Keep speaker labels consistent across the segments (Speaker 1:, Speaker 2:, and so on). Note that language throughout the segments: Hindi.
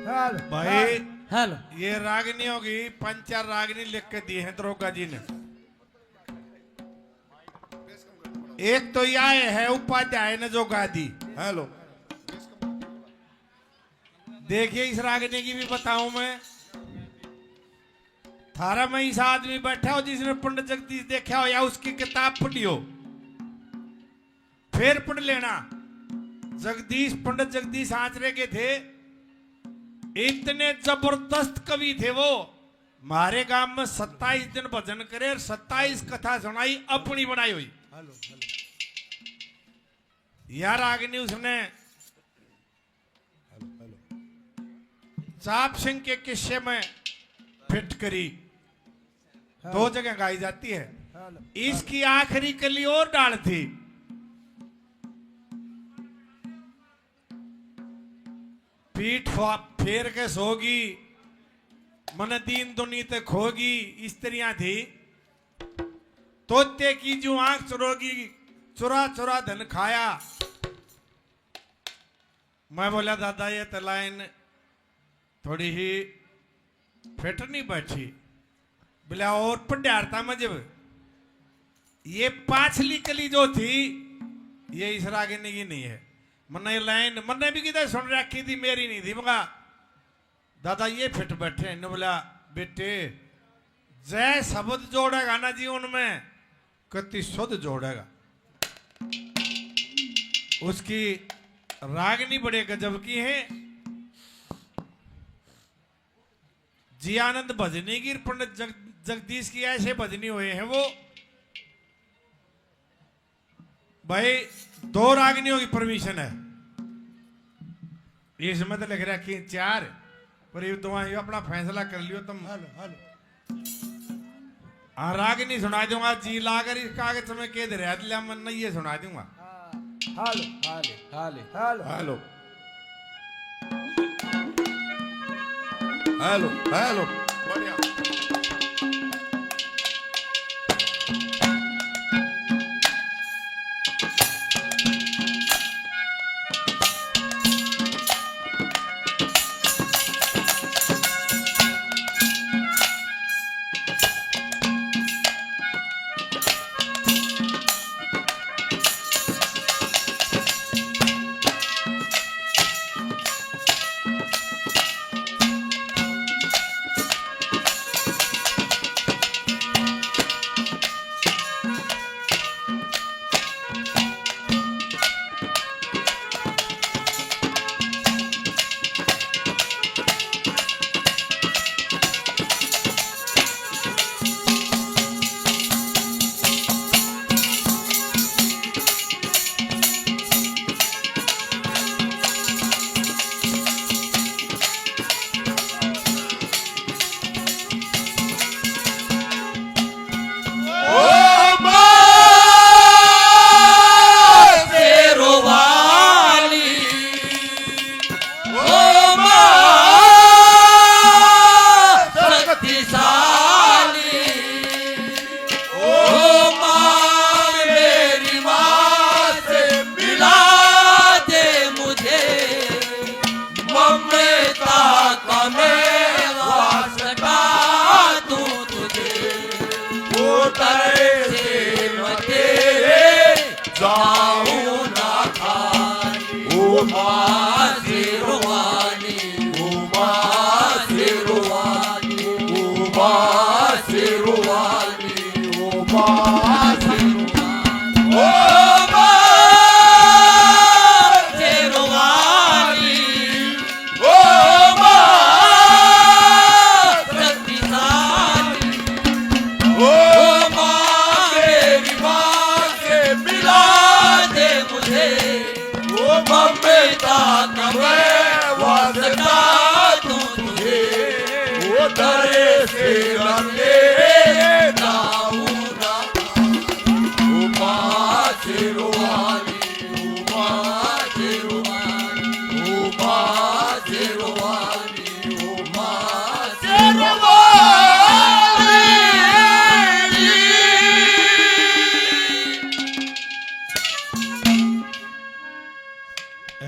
Speaker 1: भाई
Speaker 2: हेलो
Speaker 1: ये रागिनियों की 5-4 रागिनी लिख के दी है दरोगा जी ने। एक तो यह है उपाध्याय ने जो गा दी। हेलो देखिए इस रागिनी की भी बताऊं मैं। थारा में इस आदमी बैठा हो जिसने पंडित जगदीश देखा हो या उसकी किताब पढ़ी हो, फिर पढ़ लेना। जगदीश पंडित जगदीश आचरे के थे, इतने जबरदस्त कवि थे वो। हमारे गांव में 27 दिन भजन करे और 27 कथा सुनाई अपनी बनाई हुई। यार आगनी उसने चाप सिंह के किस्से में फिट करी, 2 जगह गाई जाती है। इसकी आखिरी कली और डाल थी। पीठ फेर के सोगी, मन दीन दुनी ते खोगी, स्त्रियां थी। तोते की जो आंख चुरोगी, चुरा चुरा धन खाया। मैं बोला दादा ये तो लाइन थोड़ी ही फिट नहीं बैठी। बोला और पढ़ारता में जब ये पाछली कली जो थी ये इस रागिनी की नहीं है। मन्ने ये लाइन मन्ने भी किधर सुन रखी थी, मेरी नहीं थी। मगा दादा ये फिट बैठे। ने बोला बेटे जय शब्द जोड़ेगा ना जीवन में कति शुद्ध जोड़ेगा। उसकी रागिनी बड़े गजब की है। जी आनंद भजनी की पंडित जगदीश की ऐसे भजनी हुए हैं वो। भाई 2 रागिनियों की परमिशन है, इसमें तो लिख रखी 4, पर ये तो अपना फैसला कर लियो तुम। हाँ रागिनी सुना दूंगा जी लाकर इस कागज में कह दे रहा मन नहीं, ये सुना दूंगा।
Speaker 2: Hello hello hello
Speaker 1: hello hello hello बढ़िया।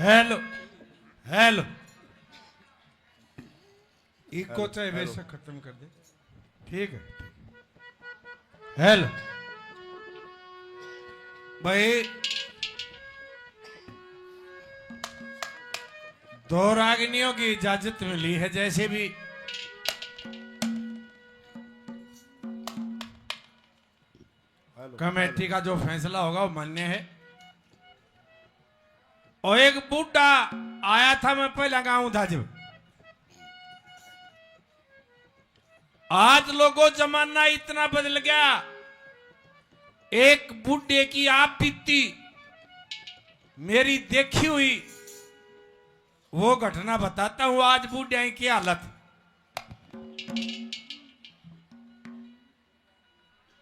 Speaker 1: हेलो हेलो इको चाहे वैसे खत्म कर दे। ठीक है हेलो भाई, दो रागिनियों की इजाजत मिली है, जैसे भी कमेटी का जो फैसला होगा वो मान्य है। और एक बूढ़ा आया था, मैं पहले गाँव था जब, आज लोगों जमाना इतना बदल गया। एक बूढ़े की आप बीती मेरी देखी हुई वो घटना बताता हूं, आज बूढ़े की हालत।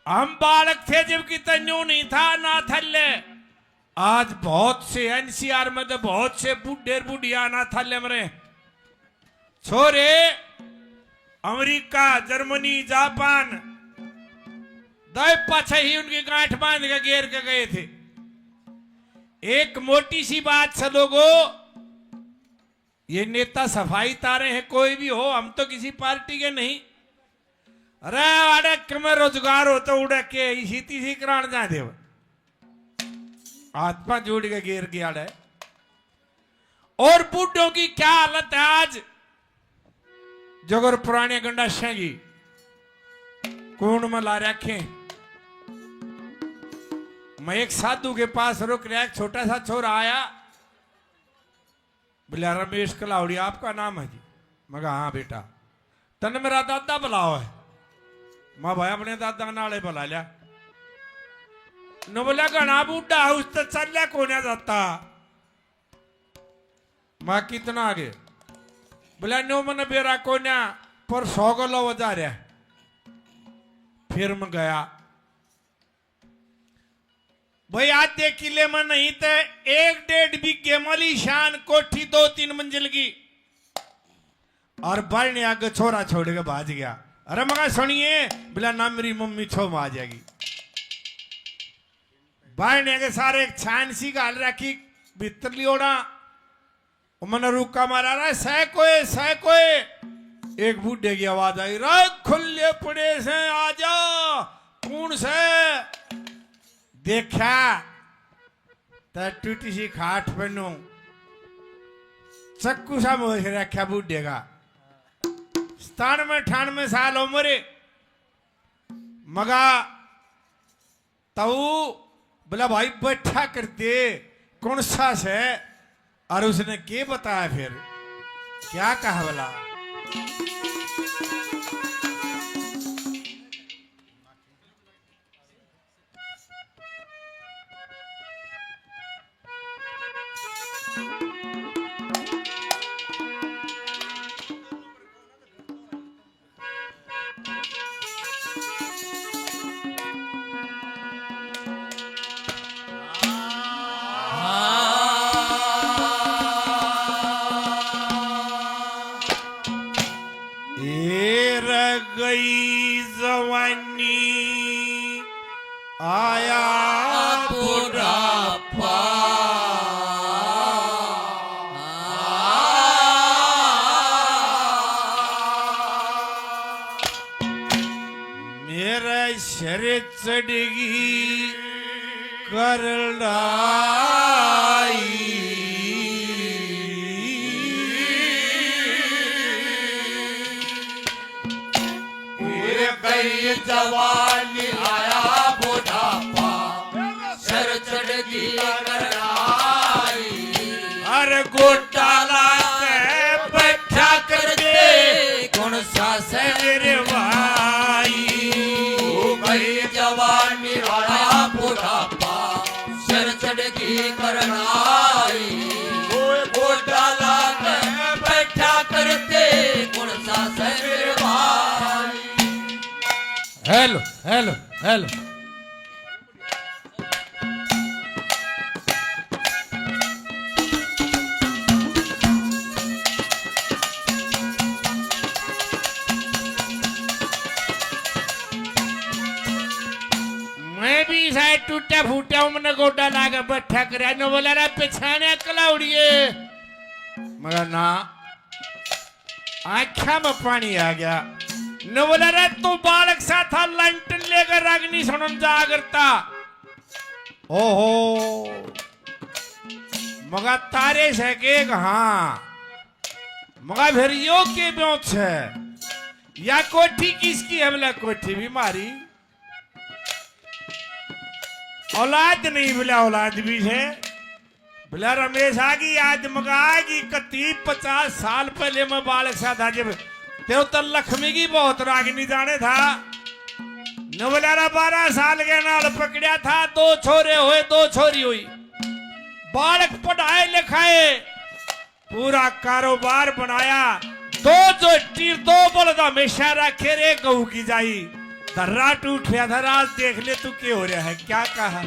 Speaker 1: हम बालक थे जबकि तन्यू नहीं था ना थल्ले। आज बहुत से एनसीआर में तो बहुत से बूढ़े बुढ़िया ना थल्ले मरे छोरे। अमेरिका, जर्मनी, जापान दे पाछे ही उनकी गांठ बांध के घेर के गए थे। एक मोटी सी बात से लोगों, ये नेता सफाई तारे हैं कोई भी हो, हम तो किसी पार्टी के नहीं। अरे अड़क में रोजगार हो तो उड़क के इसी तीसी करान जा दे, आत्मा जोड़ के घेर के आड़े। और बूढ़ों की क्या हालत है आज, जगर पुराने गंडाशा की कौन में ला रखे। मैं एक साधु के पास रुक रहा, एक छोटा सा छोरा आया, बोला रमेश कलावड़ी आपका नाम है जी? मैं कहा हाँ बेटा। तन मेरा दादा बुलाओ है। मैं भाई अपने दादा नाले बुला लिया। न बोला घना बूढ़ा उस तो चल लिया को जाता। मैं कितना आगे? बोला नो मन बेरा कोन्या पर 100 किलो बजा रहा। फिर मैं गया भाई, आज दे किले में नहीं थे, 1-1.5 बीघे मली शान कोठी 2-3 मंजिल की। और बड़ ने आगे छोरा छोड़ के भाज गया। अरे मगा सुनिए, बोला ना मेरी मम्मी छो में आ जाएगी। बड़ ने आगे सारे एक छान सी गाल रखी भीतर लियोड़ा। मैंने रुका मारा रहा सह कोई। एक बूढ़े की आवाज आई, रे खुले पड़े से आजा। कौन से? देखा तो टूटी सी खाट पहनू चक्कू सा मोह रखा बूढ़े का। 97-98 साल उम्र। मगा तू बोला भाई बैठा कर दे, कौन सा से? और उसने क्या बताया फिर, क्या कहा बोला? गई जवानी आया बुढ़ापा। मेरा शर चढ़गी करलाई।
Speaker 2: जवानी आया बुढ़ापा, सर चढ़गी करलाई।
Speaker 1: अरे गोटाला बैठा कर दे,
Speaker 2: कौन सा
Speaker 1: शरीर भाई।
Speaker 2: भाई जवानी आया बुढ़ापा, सर चढ़गी करलाई। गोटाला बैठा कर दे, कौन सा शरीर भाई।
Speaker 1: Hello hello hello. मैं भी शायद टूटा फूटा मैंने गोटा लागे बैठा कर बोला रे पिछाने कलाउड़िए। मगर ना आँखा में पानी आ गया। न बोला रे तू बालक सा था लंटन लेकर अग्नि सुनम जा करता। ओहो मगा तारे से के हाँ मगा फिर यो के ब्योत है या कोठी किसकी है? बोला कोठी भी मारी औलाद नहीं, बोला औलाद भी है। बोला रमेश आगी आज मगाएगी कती 50 साल पहले मैं बालक सा था जब तेव तो लक्ष्मी की बहुत रागनी जाने था न। बोला 12 साल के नाल पकड़ा था, 2 छोरे हुए 2 छोरी हुई। बालक पढ़ाए लिखाए पूरा कारोबार बनाया। 2 जोटी 2 बलद हमेशा रखे रे गऊ की जाई। धर्रा टूट गया था। राज देख ले तू क्या हो रहा है, क्या कहा?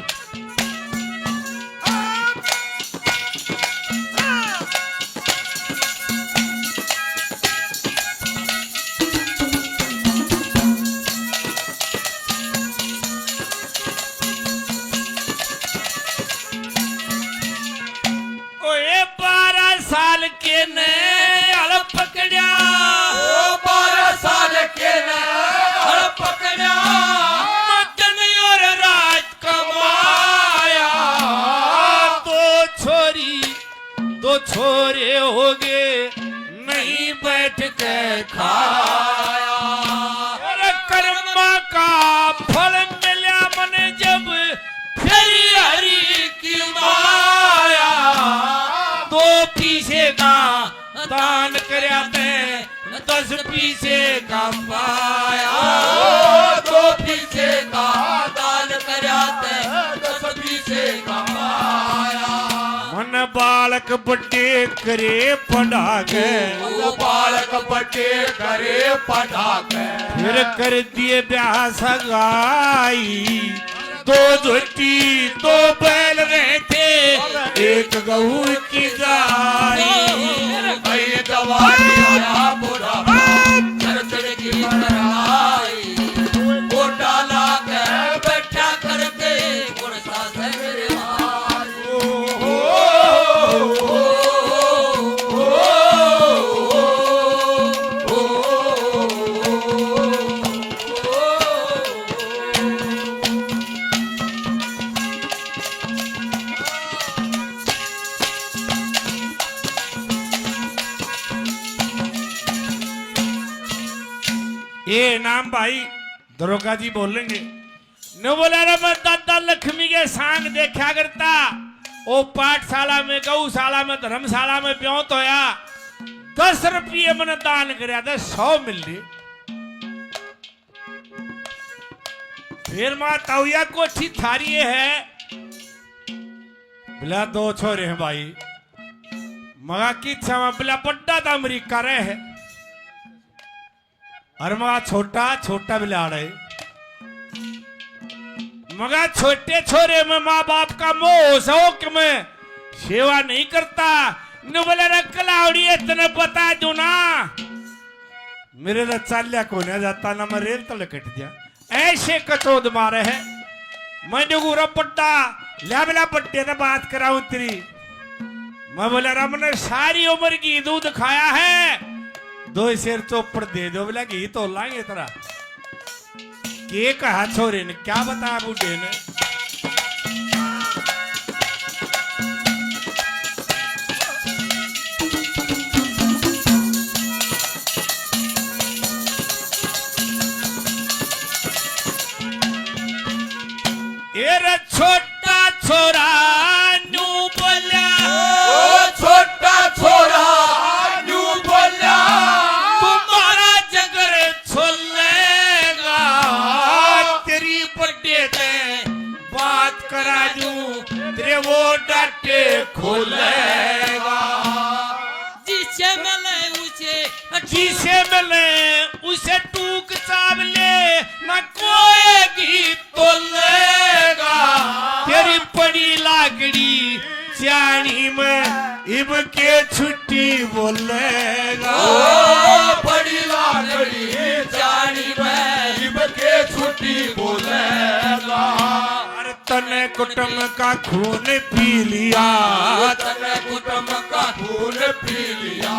Speaker 1: ओए 12 साल के ने हल पकड़िया।
Speaker 2: 12 साल के ने हल पकड़ा।
Speaker 1: मदन और राज कमाया। 2 छोरे हो गए नहीं बैठ के खाया। और कर्मा का फल मिला मन जब फिर हरी की माया। 2 पीछे का दान करया ते 10 पीछे का पाया।
Speaker 2: 2 पीछे का दान करया ते 10 पीछे का पाया।
Speaker 1: मन बालक बड्डे करे पढ़ा के।
Speaker 2: वो बालक बटे करे पढ़ा के।
Speaker 1: फिर कर दिए ब्याह सगाई। 2 जोटी 2 बैल रहे थे, 1 गऊ की गाय।
Speaker 2: भाई जवानी आया बुढ़ापा चरचड़ की कराई। गोटा ला के बैठा करके गुण सा मेरे
Speaker 1: ये नाम भाई दरोगा जी बोलेंगे। न बोला रे मैं दादा लक्ष्मी के सांग देखा करता। ओ पाठशाला में गौशाला में धर्मशाला में ब्योत होया। 10 रुपये मैंने दान कराया था, 100 मिल रही। फिर माँ ताउया कोठी थारी है। बोला 2 छोरे हैं भाई। मगा की इच्छा में बोला बड्डा था अमरीका रहे है। और मगा छोटा बिलाड़ है। मगा छोटे छोरे में माँ बाप का मोह शौक में सेवा नहीं करता। न बोले रखलावड़ी इतने बता दू ना मेरे तो चाल्या को नहीं जाता ना मैं रेल तले कट दिया। ऐसे कचोद मारे है। मैं जो गुरा बड्डा ला बिला बड्डे ने बात कराऊं तेरी। मैं बोला रमने सारी उम्र की दूध खाया है, 2 शेर चौपड़ दे दो। बोला घी तो लाएंगे तेरा। के कहा छोरे ने, क्या बताया बूढ़े ने? ये छोटा छोरा नू बोला।
Speaker 2: छोटा छोरा न्यू बोला।
Speaker 1: तुम्हारा जगर छोलेगा। तेरी बड्डे ते बात करा दूं, तेरे वो डाटे खोलेगा। जिसे मिले उसे टूक चावले न कोई गीत तोलेगा। तेरी पड़ी लाकड़ी चाणी में इब के छुट्टी बोलेगा।
Speaker 2: बड़ी लाकड़ी जानी में इब के छुट्टी बोलेगा।
Speaker 1: अरे तने कुटुंब का खून पी लिया।
Speaker 2: तने कुटुंब का खून पी लिया।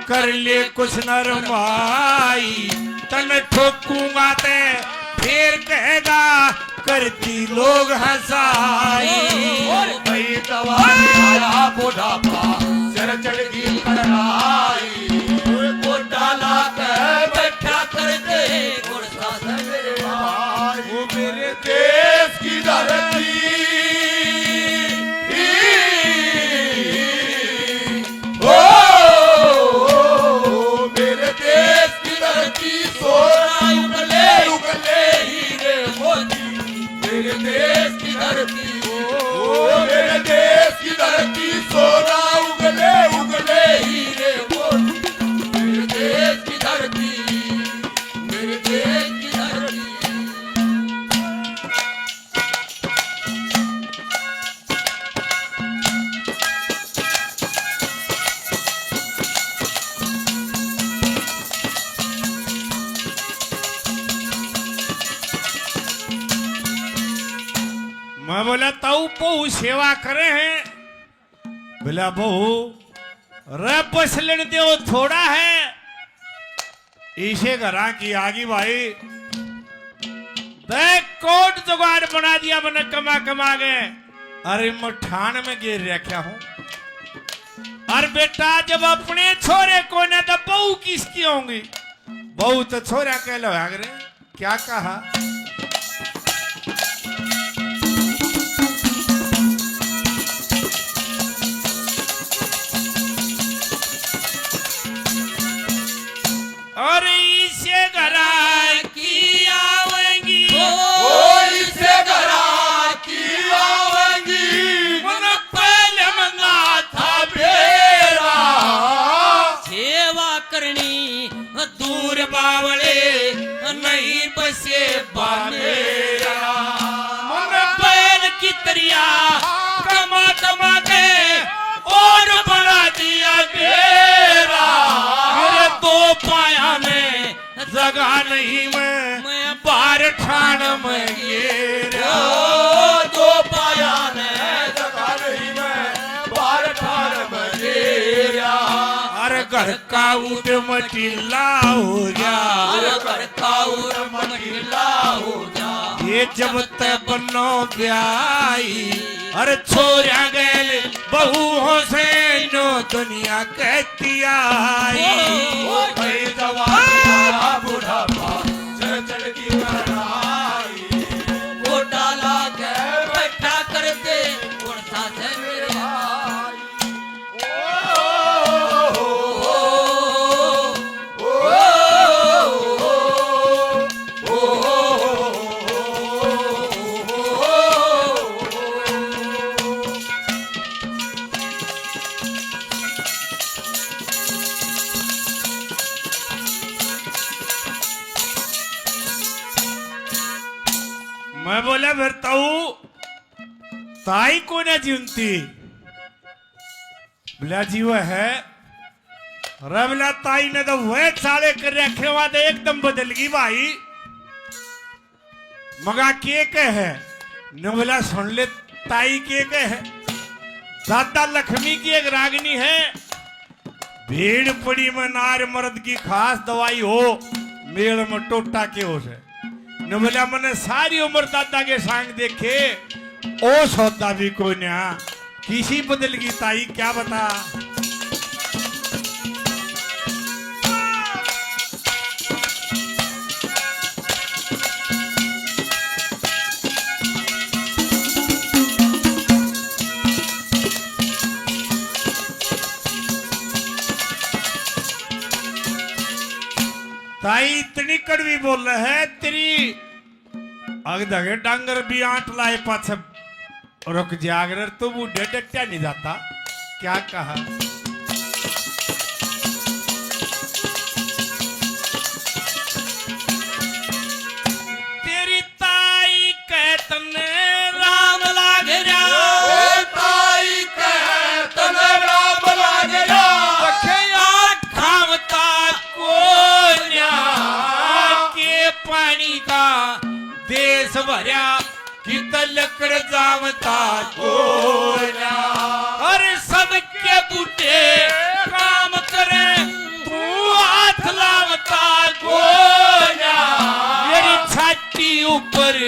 Speaker 1: कर ले कुछ नरमाई तन ठोकूंगा ते फिर कहेगा करती लोग हंसाई
Speaker 2: और कई जवानी आया बुढ़ापा सिर चढ़ गई कड़ाई वो डाला कर बैठा कर दे गुड़सा से मेरे भाई वो मेरे देश की धरती ओ मेरे देश की धरती सोना उगले उगले हीरे मोती मेरे देश की धरती ओ मेरे देश की धरती सोना उगले उगले हीरे मोती मेरे देश की धरती मेरे देश की धरती
Speaker 1: मैं बोला ताऊ बहु सेवा करे हैं बोला बहु रे बसलन दो थोड़ा है इसे घरा की आगी भाई देख कोट जुगाड़ बना दिया मैंने कमा कमा के अरे मठान में गिर रखा हूं और बेटा जब अपने छोरे को न तो बहू किसकी होंगी बहू तो छोरा कह लो आगरे क्या कहा और इसे घरा की आवेंगी
Speaker 2: इसे घरा की आवेंगी
Speaker 1: मन पहले मंगा
Speaker 2: था बेरा
Speaker 3: सेवा करनी दूर बावले नहीं बसे बामेरा
Speaker 1: मन
Speaker 3: बैल की तरिया कमा कमा के और बना दिया मेरा मेरे दो पाया में
Speaker 1: जगह नहीं मैं बार ठाण में गिरा
Speaker 2: दो पाया ने जगह नहीं मैं बार ठार बजेरा
Speaker 1: अरे घर का उठ मटिला हो गया
Speaker 2: कर काउर मटिला हो जा
Speaker 1: ये जब तक बनो ब्याई अरे छोरा गैल बहुओं से नो दुनिया कहती आई
Speaker 2: भाई जवान बुढ़ापा चढ़ चढ़ की कड़ाई वो डाला के बैठा कर दे गुड़सा से मेरे भाई
Speaker 1: मैं बोला फिर ताऊ ताई को ना जीवती बोला जीव है रबला ताई ने तो वह साले कर रखे हुआ तो एकदम बदल गई भाई मगा के है न बोला सुन ले ताई के है दादा लक्ष्मी की एक रागनी है भीड़ पड़ी में नार मर्द की खास दवाई हो मेल में टोटा के हो से न बोला मैंने सारी उम्र दादा के सांग देखे ओ सौदा भी कोई ना किसी बदल की ताई क्या बता ताई इतनी कड़वी बोल रहा है तेरी अग दगे डांगर भी आंट लाए पाछ रुक जागर तो बूढ़े डट्या नहीं जाता क्या कहा तेरी ताई कहतन राम लाग रहा
Speaker 2: ताई कह तने राम लाग रहा
Speaker 1: खामता को के पानी का देश भरा कि लकड़ जामता कोला और सबके बूटे काम करे
Speaker 3: ऊपर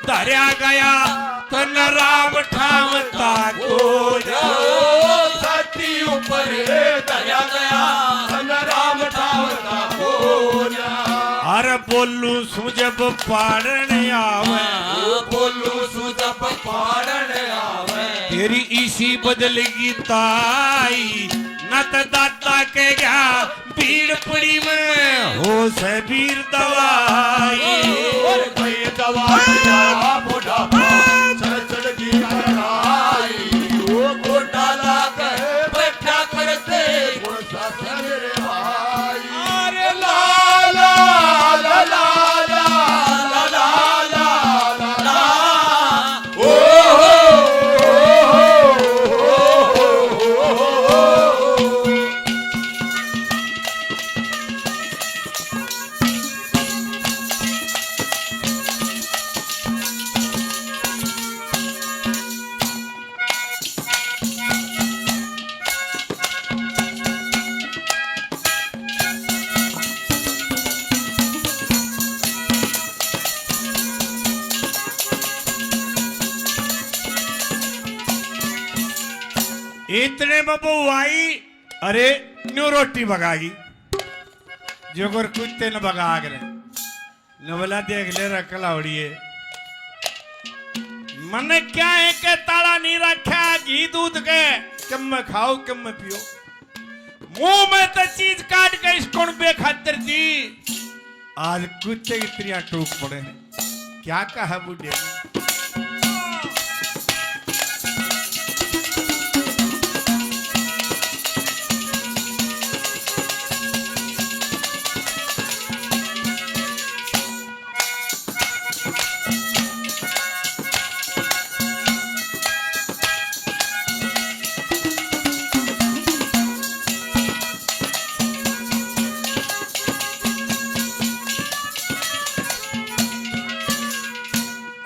Speaker 3: धरया गया तन राम ठावता को
Speaker 2: छाती ऊपर दरिया गया धन राम ठावता बोला
Speaker 1: अरे बोलू सु जब पाड़न आवे
Speaker 2: बोलू सुजब पाड़न आवे
Speaker 1: तेरी इसी बदलगी ताई नत दाता के गया भीड़ पड़ी में हो से वीर दवाई
Speaker 2: और भाई दवाई बुढ़ापा चढ़ चढ़ की लड़ाई वो घोटाला कर बैठा करते गुण शासन रे भाई अरे ला ला ला ला ला ला ला ला ला ओ
Speaker 1: इतने बबू आई अरे न्यू रोटी बगागी जो कर कुत्ते न बगाग रहे न बोला देख ले रखलावड़िए मन क्या है के ताला नहीं रखा घी दूध के कम में खाओ कम में पियो मुंह में तो चीज काट के इसको बेखातिर दी आज कुत्ते की त्रिया टूक पड़े हैं क्या कहा बुढ़े ने?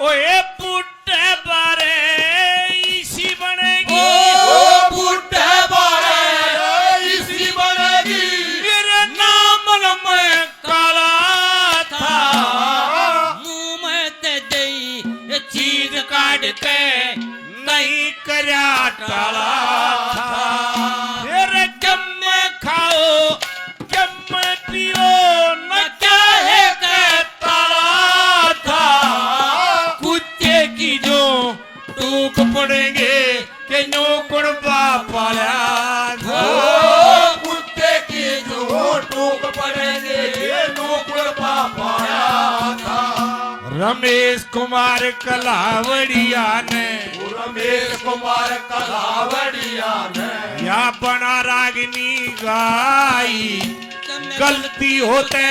Speaker 1: ओए पुट्टे बारे इसी बनेगी
Speaker 2: ओ बूढ़े बारे इसी बनेगी
Speaker 3: मेरे नाम में काला था मुंह में ते दई चीज काट के
Speaker 1: नहीं करया टाला था
Speaker 3: मेरे कम में खाओ कम में पियो न क्या है के ताला था कुत्ते की जो टूक पड़ेंगे के नो कुड़बा पाला था
Speaker 2: ओ कुत्ते की जो टूक पड़ेंगे ये नूपुर पाया था
Speaker 1: रमेश कुमार कलावड़िया ने
Speaker 2: रमेश कुमार कलावड़िया ने
Speaker 1: या बना रागिनी गाई गलती होते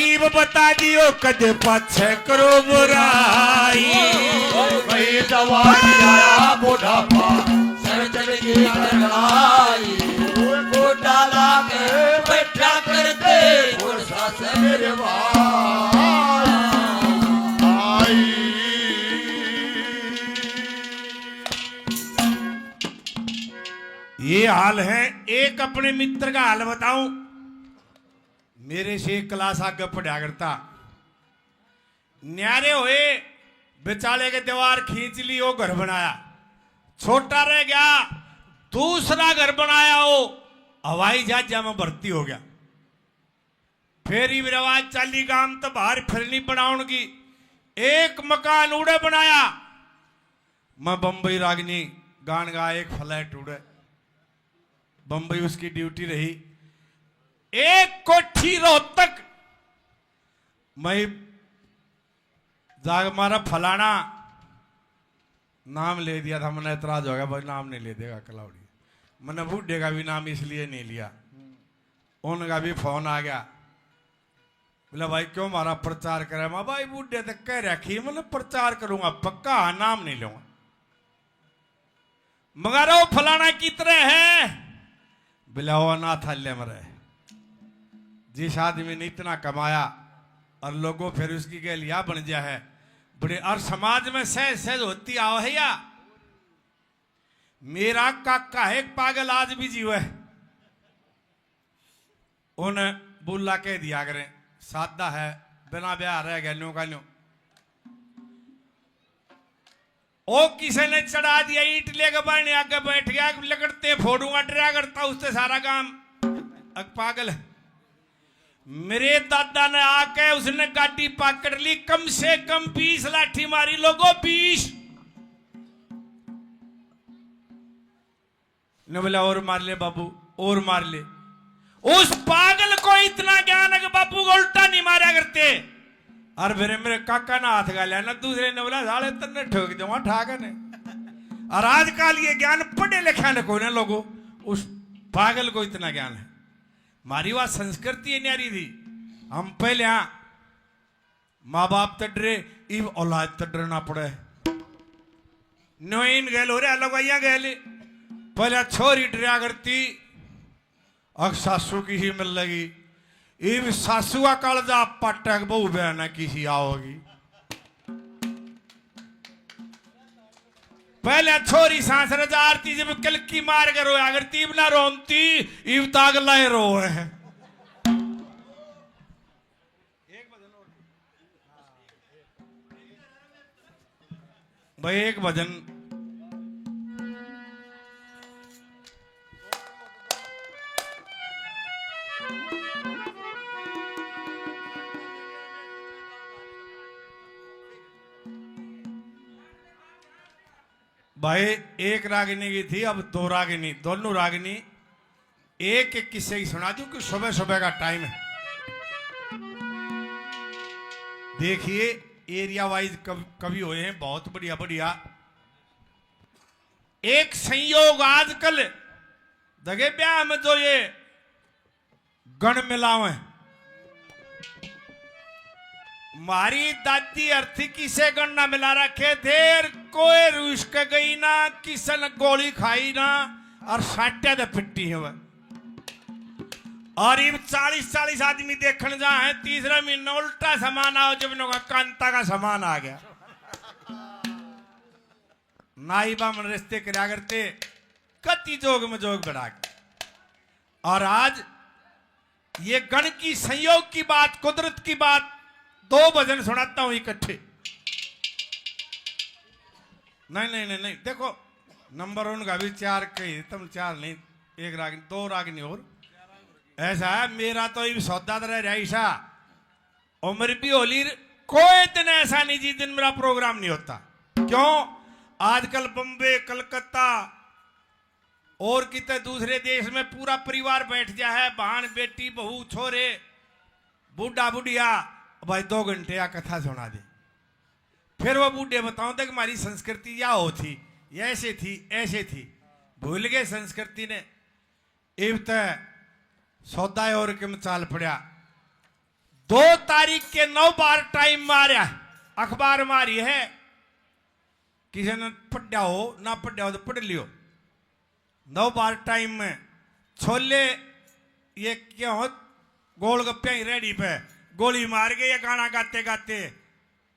Speaker 1: ईब बता दियो कद पछे करो बुराई
Speaker 2: भाई दवाई आया बुढ़ापा सर चढ़ की लड़ाई वो डाला के बैठा करते और सास मेरे भाई
Speaker 1: ये हाल है एक अपने मित्र का हाल बताऊं मेरे से एक क्लास आगे पढ़ा करता न्यारे हुए बेचाले के दीवार खींच ली वो घर बनाया छोटा रह गया दूसरा घर बनाया वो हवाई जहाज में भर्ती हो गया फिर ही रिवाज चाली गांव तो बाहर फिरनी बनाउगी एक मकान उड़े बनाया मैं बंबई रागनी गान गा एक फ्लैट उड़े बंबई उसकी ड्यूटी रही एक कोठी रोहतक मैं जाग मारा फलाना नाम ले दिया था मैंने एतराज हो गया भाई नाम नहीं ले देगा कलावड़ी मैंने बूढ़े का भी नाम इसलिए नहीं लिया उनका भी फोन आ गया बोला भाई क्यों मारा प्रचार करे मैं भाई बूढ़े तक कह रखी मतलब प्रचार करूंगा पक्का नाम नहीं लूंगा मगर वो फलाना की तरह है बोला वो अनाथालय में रहे जिस आदमी ने इतना कमाया और लोगों फिर उसकी गलिया बन गया है बड़े और समाज में सहज सहज होती आओ है या मेरा काका है एक पागल आज भी जीव है उन बुल्ला कह दिया करें सादा है बिना ब्याह रह गया न्यू का न्यू ओ किसी ने चढ़ा दिया ईट लेकर बाहर आगे बैठ गया, लगड़ते फोड़ूंगा डरा करता उससे सारा काम। अब पागल है। मेरे दादा ने आके उसने गाड़ी पकड़ ली, कम से कम 20 लाठी मारी लोगों, 20 ने बोला और मार ले बाबू और मार ले। उस पागल को इतना ज्ञान है कि बापू को उल्टा नहीं मारा करते। और फिर मेरे काका ना हाथ गालिया ना, दूसरे ने बोला साले तन्ने ठोक दो ठाक ने। और आजकल ये ज्ञान पढ़े लिखा ने को ना लोगों, उस पागल को इतना ज्ञान है। मारी वह संस्कृति न्यारी थी। हम पहले माँ बाप तडरे इव औलाद तडरना पड़े। नोइन गए हो रहे लगवाइया गए, पहले छोरी डरा करती अब सासू की ही मिल लगी, इव सासू का कालजा पटक बहु बहना किसी आओगी। पहले छोरी सांस रजारती जब कलकी मार कर रोया करती ना रोमती, इव ताग लाए रो है। भाई एक भजन भाई एक रागिनी की थी, अब 2 रागिनी, दोनों रागिनी एक एक किस्से की सुना दूं कि सुबह सुबह का टाइम है। देखिए एरिया वाइज कवि हुए हैं बहुत बढ़िया बढ़िया। एक संयोग आजकल दगे ब्याह में जो ये गण मिलावे, मारी दादी अर्थी किसे गन्ना मिला रखे थे, कोई रूस के गई ना, किसे ने गोली खाई ना, और साट्या दे पिट्टी है वह। और ये 40-40 आदमी देखने जा है, तीसरा महीना उल्टा सामान आओ जब का कांता का सामान आ गया। नाई बामन रिश्ते करा करते कति जोग में जोग बढ़ा के। और आज ये गण की संयोग की बात, कुदरत की बात, 2 भजन सुनाता हूं इकट्ठे। नहीं देखो नंबर उनका भी 4 कही, तुम 4 नहीं, 1 रागिनी 2 रागिनी और ऐसा है। मेरा तो ये सौदा रह रहा ऐसा, उम्र भी होली, कोई दिन ऐसा नहीं जिस दिन मेरा प्रोग्राम नहीं होता। क्यों? आजकल बम्बे, कलकत्ता और कितने दूसरे देश में पूरा परिवार बैठ गया है, बहन बेटी बहू छोरे बूढ़ा बुढ़िया, भाई 2 घंटे या कथा सुना दे। फिर वो बूढ़े बताओ तक हमारी संस्कृति या हो थी, ऐसे थी ऐसे थी, भूल गए संस्कृति ने। इब तय सौदा और के चाल पड़ा। 2 तारीख के 9 बार टाइम मारा, अखबार मारी है, किसी ने पढ़ा हो ना पढ़ा हो तो पढ़ लियो। 9 बार टाइम में छोले ये क्यों गोलगप्पे ही रेडी पे गोली मार के, ये गाना गाते गाते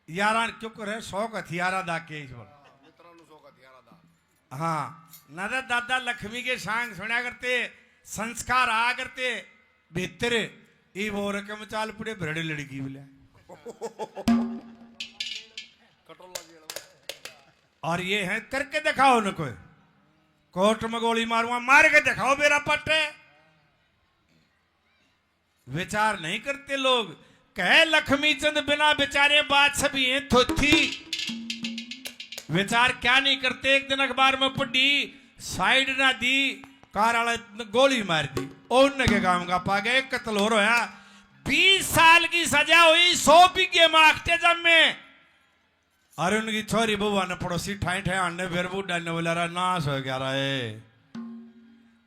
Speaker 1: 11 क्यों करे 100 हथियारा दा के इस बार। हाँ ना दादा लक्ष्मी के सांग सुना करते, संस्कार आ करते भीतर ये वो रकम चाल पड़े भरड़े लड़की बोले। और ये है करके दिखाओ न, कोई कोर्ट में गोली मारूंगा, मार के दिखाओ मेरा पट्टे। विचार नहीं करते लोग। कहे लक्ष्मी चंद बिना बेचारे बात सभी हैं थोथी, विचार क्या नहीं करते। एक दिन अखबार में पढ़ी, साइड ना दी, कार वाला गोली मार दी, और के काम का पा गए, कत्ल हो रहा। 20 साल की सजा हुई 100 बीघे मांगते जब में। और उनकी छोरी बुआ ने पड़ोसी ठाई ठाई आने, फिर बूढ़ा ने बोला रा नाश हो गया रहे,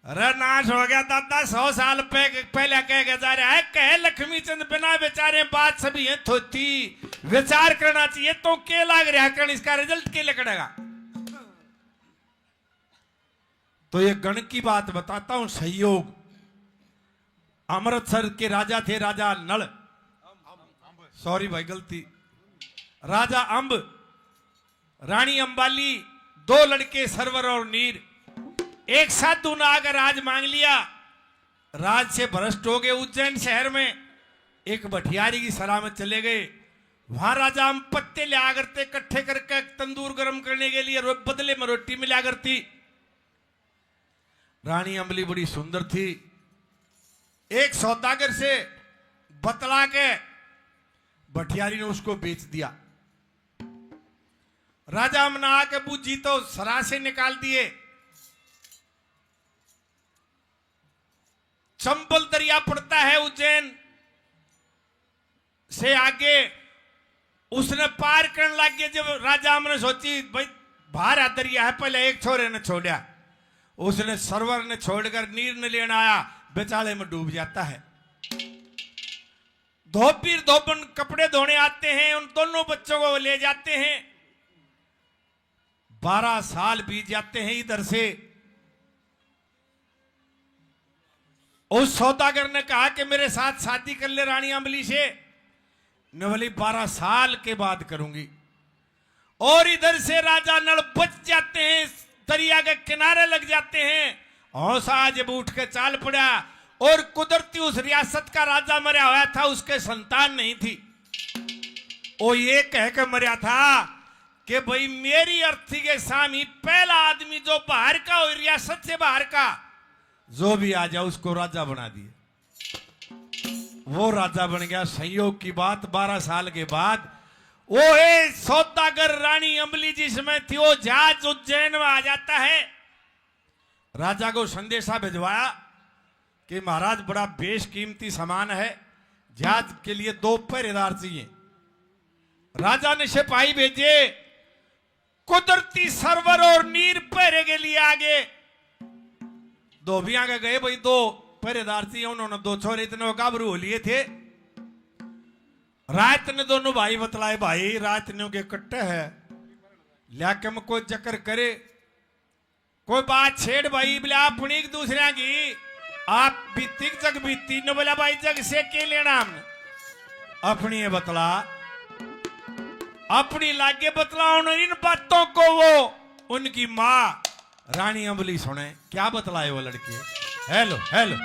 Speaker 1: अरे नाश हो गया दादा। 100 साल पहले कह के जा रहा है। कहे लक्ष्मी चंद बिना बेचारे बात सभी है थोती, विचार करना चाहिए। तो के लाग रहा है, इसका रिजल्ट के लिखड़ेगा। तो ये गण की बात बताता हूं, संयोग। अमृतसर के राजा थे, राजा नल, सॉरी भाई गलती, राजा अंब, रानी अंबाली, 2 लड़के सरवर और नीर। एक साधु ने आकर राज मांग लिया, राज से भ्रष्ट हो गए। उज्जैन शहर में एक भटियारी की सलाह में चले गए, वहां राजा हम पत्ते लिया करते इकट्ठे करके तंदूर गर्म करने के लिए बदले में रोटी मिला करती। रानी अम्बली बड़ी सुंदर थी। एक सौदागर से बतला के भटियारी ने उसको बेच दिया। राजा मना के बूझी तो सरा से निकाल दिए। चंबल दरिया पड़ता है उज्जैन से आगे, उसने पार करने लग गया। जब राजा हमने सोची भाई बाहर दरिया है, पहले एक छोरे ने छोड़ा, उसने सरवर ने छोड़कर नीर ने लेना आया, बेचारे में डूब जाता है। धोबीर धोबन कपड़े धोने आते हैं, उन दोनों बच्चों को ले जाते हैं। 12 साल बीत जाते हैं। इधर से उस सौदागर ने कहा कि मेरे साथ शादी कर ले रानी अम्बली से। न बोली 12 साल के बाद करूंगी। और इधर से राजा नल बच जाते हैं, दरिया के किनारे लग जाते हैं। हौसा जब उठ के चाल पड़ा और कुदरती उस रियासत का राजा मरा हुआ था, उसके संतान नहीं थी। वो ये कह के मरा था कि भाई मेरी अर्थी के सामी पहला आदमी जो बाहर का हो, रियासत से बाहर का जो भी आ जाए उसको राजा बना दिए। वो राजा बन गया। संयोग की बात 12 साल के बाद वो सौदागर रानी अम्बली जिसमें थी, वो जहाज उज्जैन में आ जाता है। राजा को संदेशा भिजवाया कि महाराज बड़ा बेशकीमती सामान है, जहाज के लिए 2 पहरेदार चाहिए। राजा ने सिपाही भेजे, कुदरती सरवर और नीर पहरे के लिए आगे। धोबियां के गए भाई 2 पहरेदार चाहिए। उन्होंने 2 छोरे इतने गाभरू हो लिए थे। रात ने दोनों भाई बतलाए, भाई रात ने के कट्टे है, लिया में कोई चक्कर करे, कोई बात छेड़ भाई बोला अपनी एक दूसरे की, आप बीती जग बीती न बोला भाई जग से के लेना हमने अपनी ये बतला, अपनी लागे बतला। इन बातों को वो उनकी मां रानी अम्बली सुने। क्या बतलाए वो लड़के? हेलो हेलो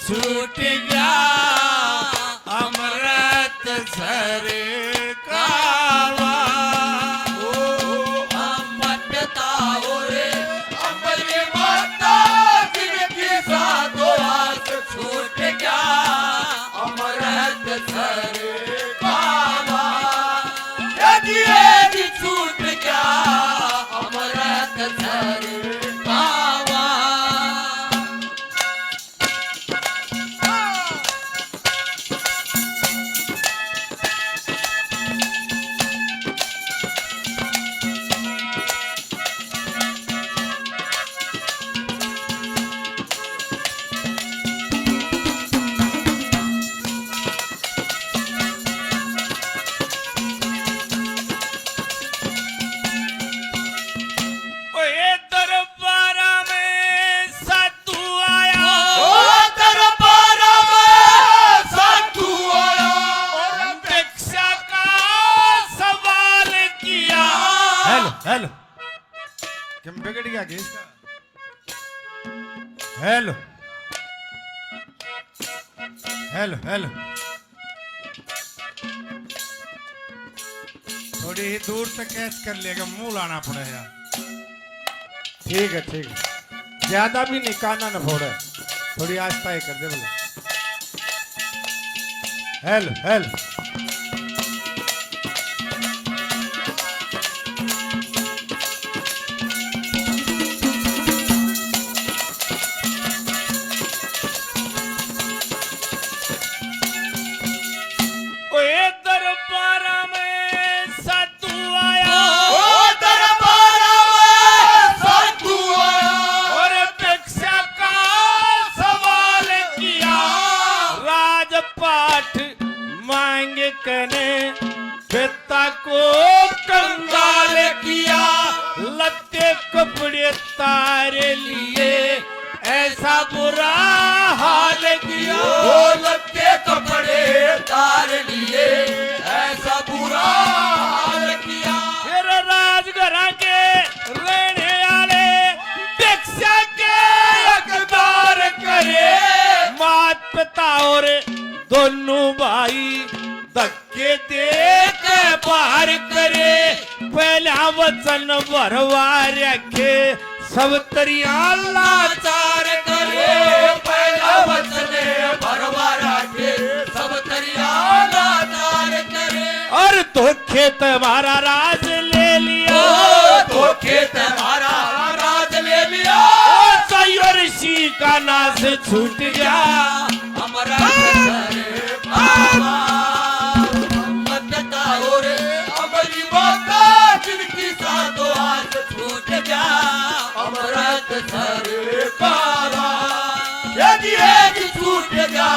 Speaker 3: छूट गया अमृत सर कावा।
Speaker 2: बताओ रे अम्बली माता, जिनकी साधो आस छूट गया अमृत सर कावा। यदि छूट गया अमृत सर कावा।
Speaker 1: हेलो क्या बिगड़ गया केस का? हेलो हेलो हेलो थोड़ी ही दूर तक कैच कर लेगा, मुंह लाना पड़ेगा। ठीक है ठीक है, ज्यादा भी निकालना न फोड़े, थोड़ी आस्था ही कर दे बोले। हेलो हेलो
Speaker 3: तारे लिए ऐसा बुरा हाल किया।
Speaker 2: वो लत्ते कपड़े तार लिए ऐसा बुरा हाल किया।
Speaker 3: फिर राजघरा के लेने आले भिक्षा के अकबार करे। मात पिता और दोनों भाई धक्के दे के बाहर करे। पहला वचन भरवा रखे सब तरिया लाचार करे।
Speaker 2: पहला वचन भरवा रखे सब तरिया लाचार करे।
Speaker 3: और धोखे तुम्हारा राज ले लिया।
Speaker 2: धोखे तुम्हारा राज ले लिया।
Speaker 3: ऋषि का नाश छूट गया।
Speaker 2: हमारा बाबा मत और अमरी माता जिनकी सातों हाथ छूट गया। अमरत सर पारा यदि छूट गया।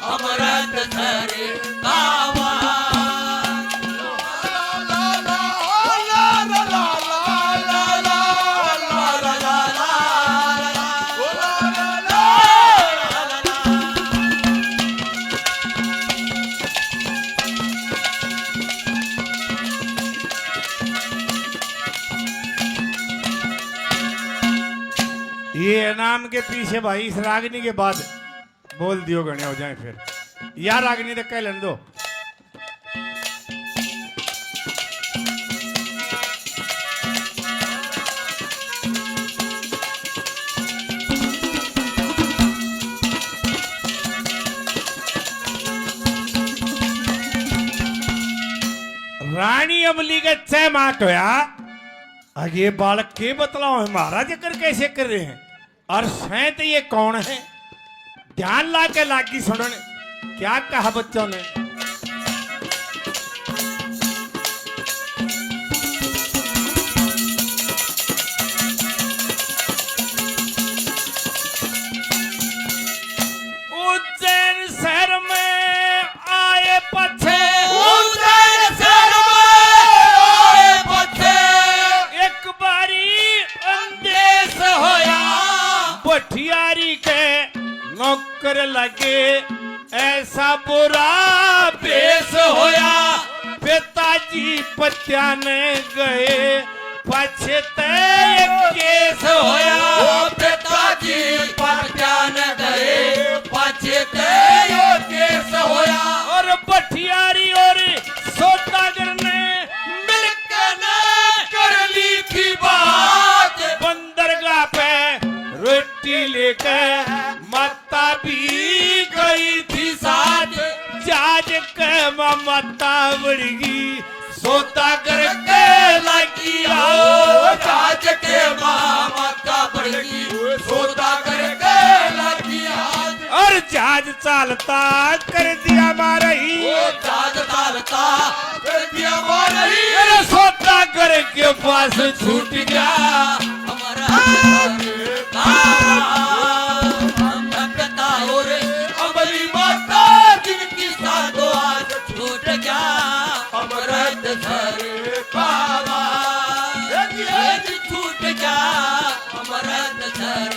Speaker 2: अमरत सर बाबा
Speaker 3: ये इनाम के पीछे भाई इस रागनी के बाद बोल दियो गणे हो जाए। फिर यार रागनी तक कह लेने दो। रानी अमली का 6 माट होया। आगे बालक के बतलाओ हमारा जिक्र कैसे कर रहे हैं। और सैत ये कौन है। ध्यान ला के लागी सुनने क्या कहा बच्चों ने। उज्जैन शहर में आए पछे।
Speaker 2: उज्जैन शहर में आए पछे।
Speaker 3: एक बारी अंदेश होया। भठियारी के नौकर लगे ऐसा बुरा पेश होया। पिताजी पत्याने गए पछते केस होया।
Speaker 2: पिताजी पहचान गए पछते केस होया।
Speaker 3: और भठियारी और सौदागर ने
Speaker 2: मिलकर कर ली थी बात।
Speaker 3: बंदरगाह पे रोटी लेकर माता भी गई थी साथ। जहाज के माता बढ़गी सौदागर के लगी आओ।
Speaker 2: राज के मामा का बड़गी सोता करके लगी हाथ।
Speaker 3: और जहाज चालता कर दिया मारही।
Speaker 2: राज डालता कर दिया मारही।
Speaker 3: अरे सौदागर के पास छूट गया।
Speaker 2: हमारा पिता और अमली माता जिनकी सातों हाथ छूट गया। अमरत सर बाबा यदि छूट गया। अमरत सर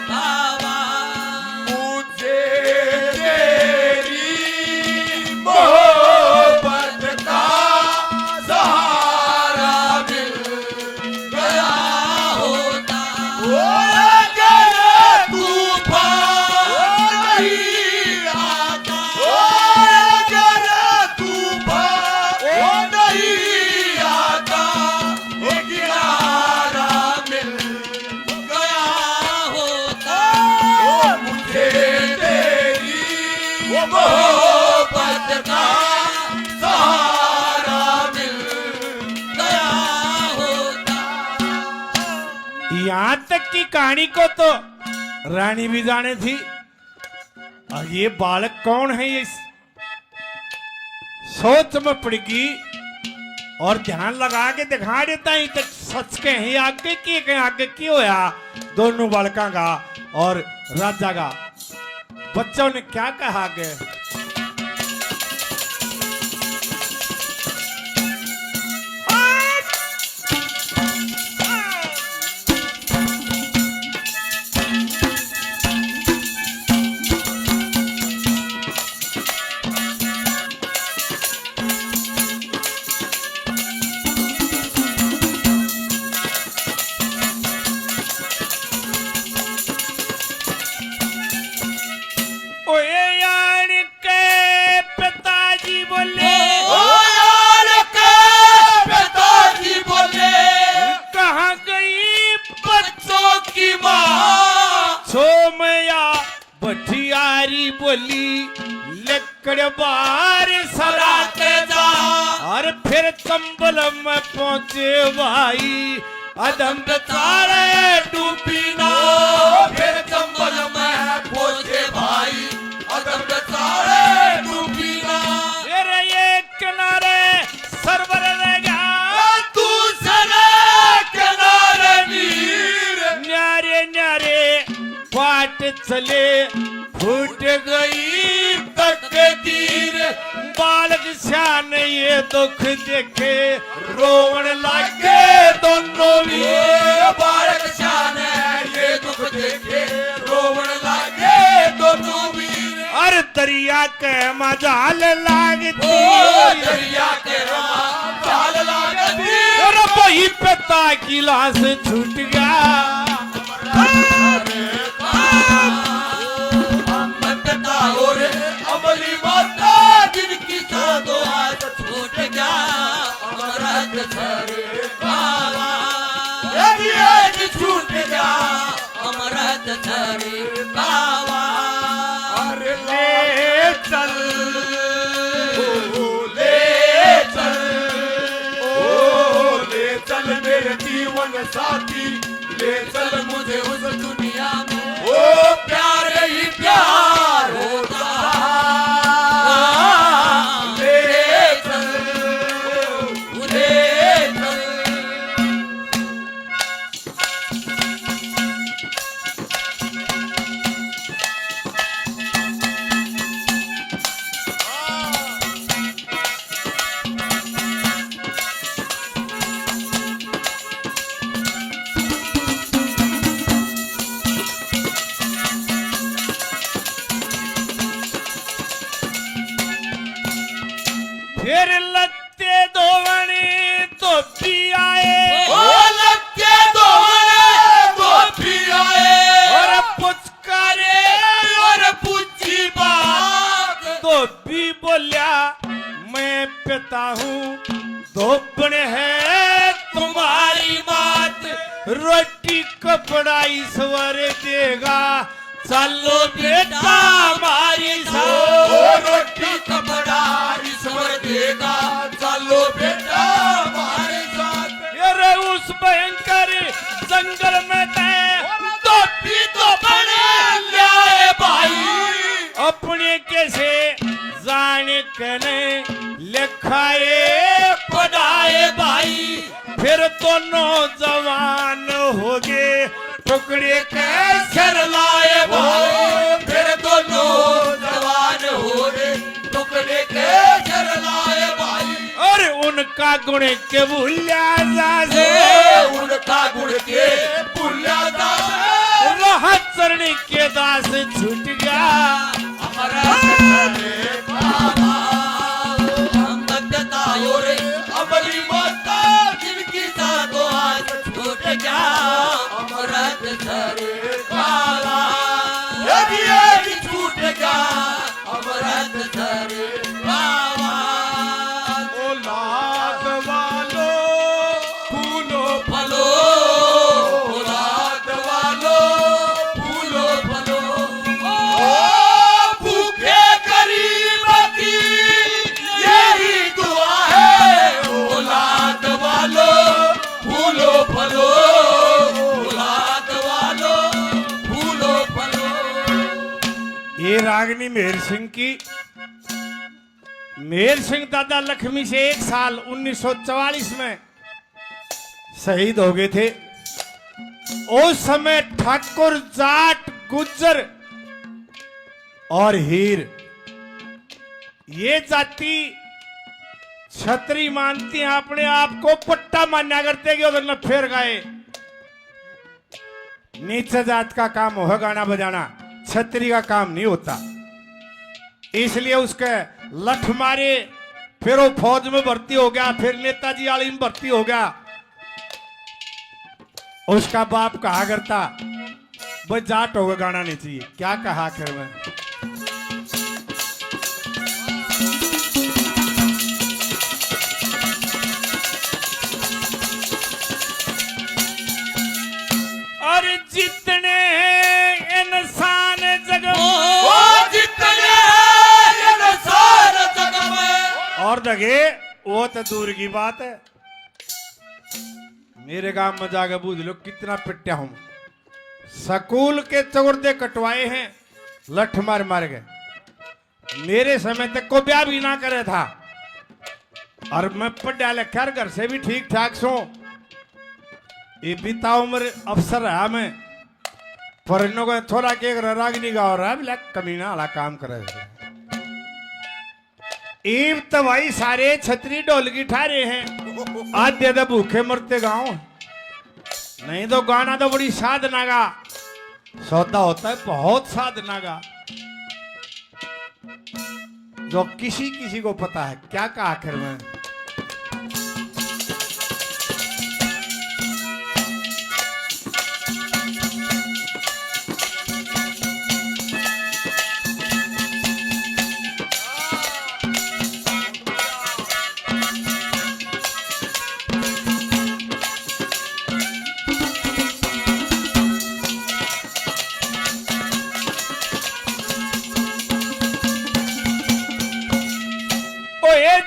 Speaker 2: बाबा मुझे तेरी मोहब्बत का सहारा मिल गया होता। अगर तूफान नहीं आता। अगर तूफान नहीं आता। किनारा मिल गया होता। मुझे तेरी मोहब्बत का सहारा मिल गया होता।
Speaker 3: यहाँ तक की कहानी को तो रानी भी जाने थी। और ये बालक कौन है ये सोच में पड़गी। और ध्यान लगा के दिखा देता ही तक सच के ही आगे की होया दोनों बालका का और राजा का। बच्चों ने क्या कहा आगे। बोली लकड़ बार सराते जा और फिर चंबल में पहुंचे भाई अदम तारे डूबी ना
Speaker 2: फिर चंबल में पहुंचे भाई अदम तारे डूबी ना
Speaker 3: तेरे ये किनारे सरवर लगा
Speaker 2: दूसरे किनारे नीर
Speaker 3: न्यारे न्यारे बाट चले फूट गई तकदीर बालक श्यान ये दुख देखे रोवन लागे दोनों वीर
Speaker 2: बालक शान ये दुख देखे रोवन लागे दोनों वीर
Speaker 3: और दरिया के मजाल लागती
Speaker 2: दरिया के चाल लागती
Speaker 3: और वही पिता की लाश छूट गया
Speaker 2: और अमली माता जिनकी साधो हाथ छूट गया अमरत सरे कावा ये छूट गया अमरत सरे कावा अरे ले चल ले चल ओ ले चल मेरे जीवन साथी ले चल मुझे उस दुनिया में ओ प्यार ही प्यार होता ले चल ले चल
Speaker 3: फिर लत्ते धोवने तो भी आए
Speaker 2: ओ लत्ते तो भी आए
Speaker 3: और पुचकारे
Speaker 2: और पूछी बात
Speaker 3: तो भी बोलिया मैं पिता हूँ धोबन है तुम्हारी बात रोटी कपड़ा ईश्वर देगा चलो बेटा हमारी
Speaker 2: ओ
Speaker 3: साथ
Speaker 2: रोटी कपड़ा ईश्वर देगा चलो बेटा हमारे साथ
Speaker 3: अरे उस भयंकर जंगल में तय
Speaker 2: तो भी तो बने ल्याए भाई
Speaker 3: अपने कैसे जाने कने लिखाए पढ़ाए भाई फिर तो नौजवान हो गए टुकड़े कैसे लाए भाई
Speaker 2: फिर दोनों जवान हो गए टुकड़े के घर लाए भाई
Speaker 3: और उनका गुण के भूलिया जा से
Speaker 2: उनका गुण के पुल्या दास
Speaker 3: राह चरण के दास छूट गया
Speaker 2: हमारा और अमली माता जिनकी साधो हाथ छूट गया अमरत सरे काला ये छूट गया अमरत सरे काला
Speaker 3: औलाद वालो फूलो
Speaker 2: फलो औलाद वालो फूलो फलो ओ भूखे गरीब की यही दुआ है औलाद वालो फूलो फलो औलाद वालो फूलो फलो
Speaker 3: ये रागनी मेहर सिंह की मेहर सिंह दादा लक्ष्मी से 1 साल 1944 में शहीद हो गए थे। उस समय ठाकुर जाट गुज्जर और हीर ये जाति छतरी मानती हैं अपने आप को पट्टा मान्या करते कि उधर न फेर गए नीचे जात का काम हो गाना बजाना छतरी का काम नहीं होता इसलिए उसके लठ मारे फिर वो फौज में भर्ती हो गया फिर नेताजी वाली में भर्ती हो गया उसका बाप कहा करता भाई जाट होगा गाना नहीं चाहिए क्या कहा आखिर में और जितने इंसान जग
Speaker 2: ओ जितने
Speaker 3: ढगे वो तो दूर की बात है। मेरे गांव में जाके बूझ लो कितना पिट्या हूं। स्कूल के चौर्दे कटवाए हैं, लठ मार मार के। मेरे समय तक को ब्याह भी ना करे था, और मैं पढ़ा लिखा घर से भी ठीक ठाक सो। ये बीता उम्र अफसर है मैं, पर इन को थोड़ा के रागनी गाँव रहा है, कमीना वाला काम करे। ईब तो भाई सारे छतरी ढोलकी ठारे हैं, आधे तो भूखे मरते गाँव। नहीं तो गाना तो बड़ी साधना का सौदा होता है, बहुत साधना का, जो किसी किसी को पता है। क्या कहा आखिर में?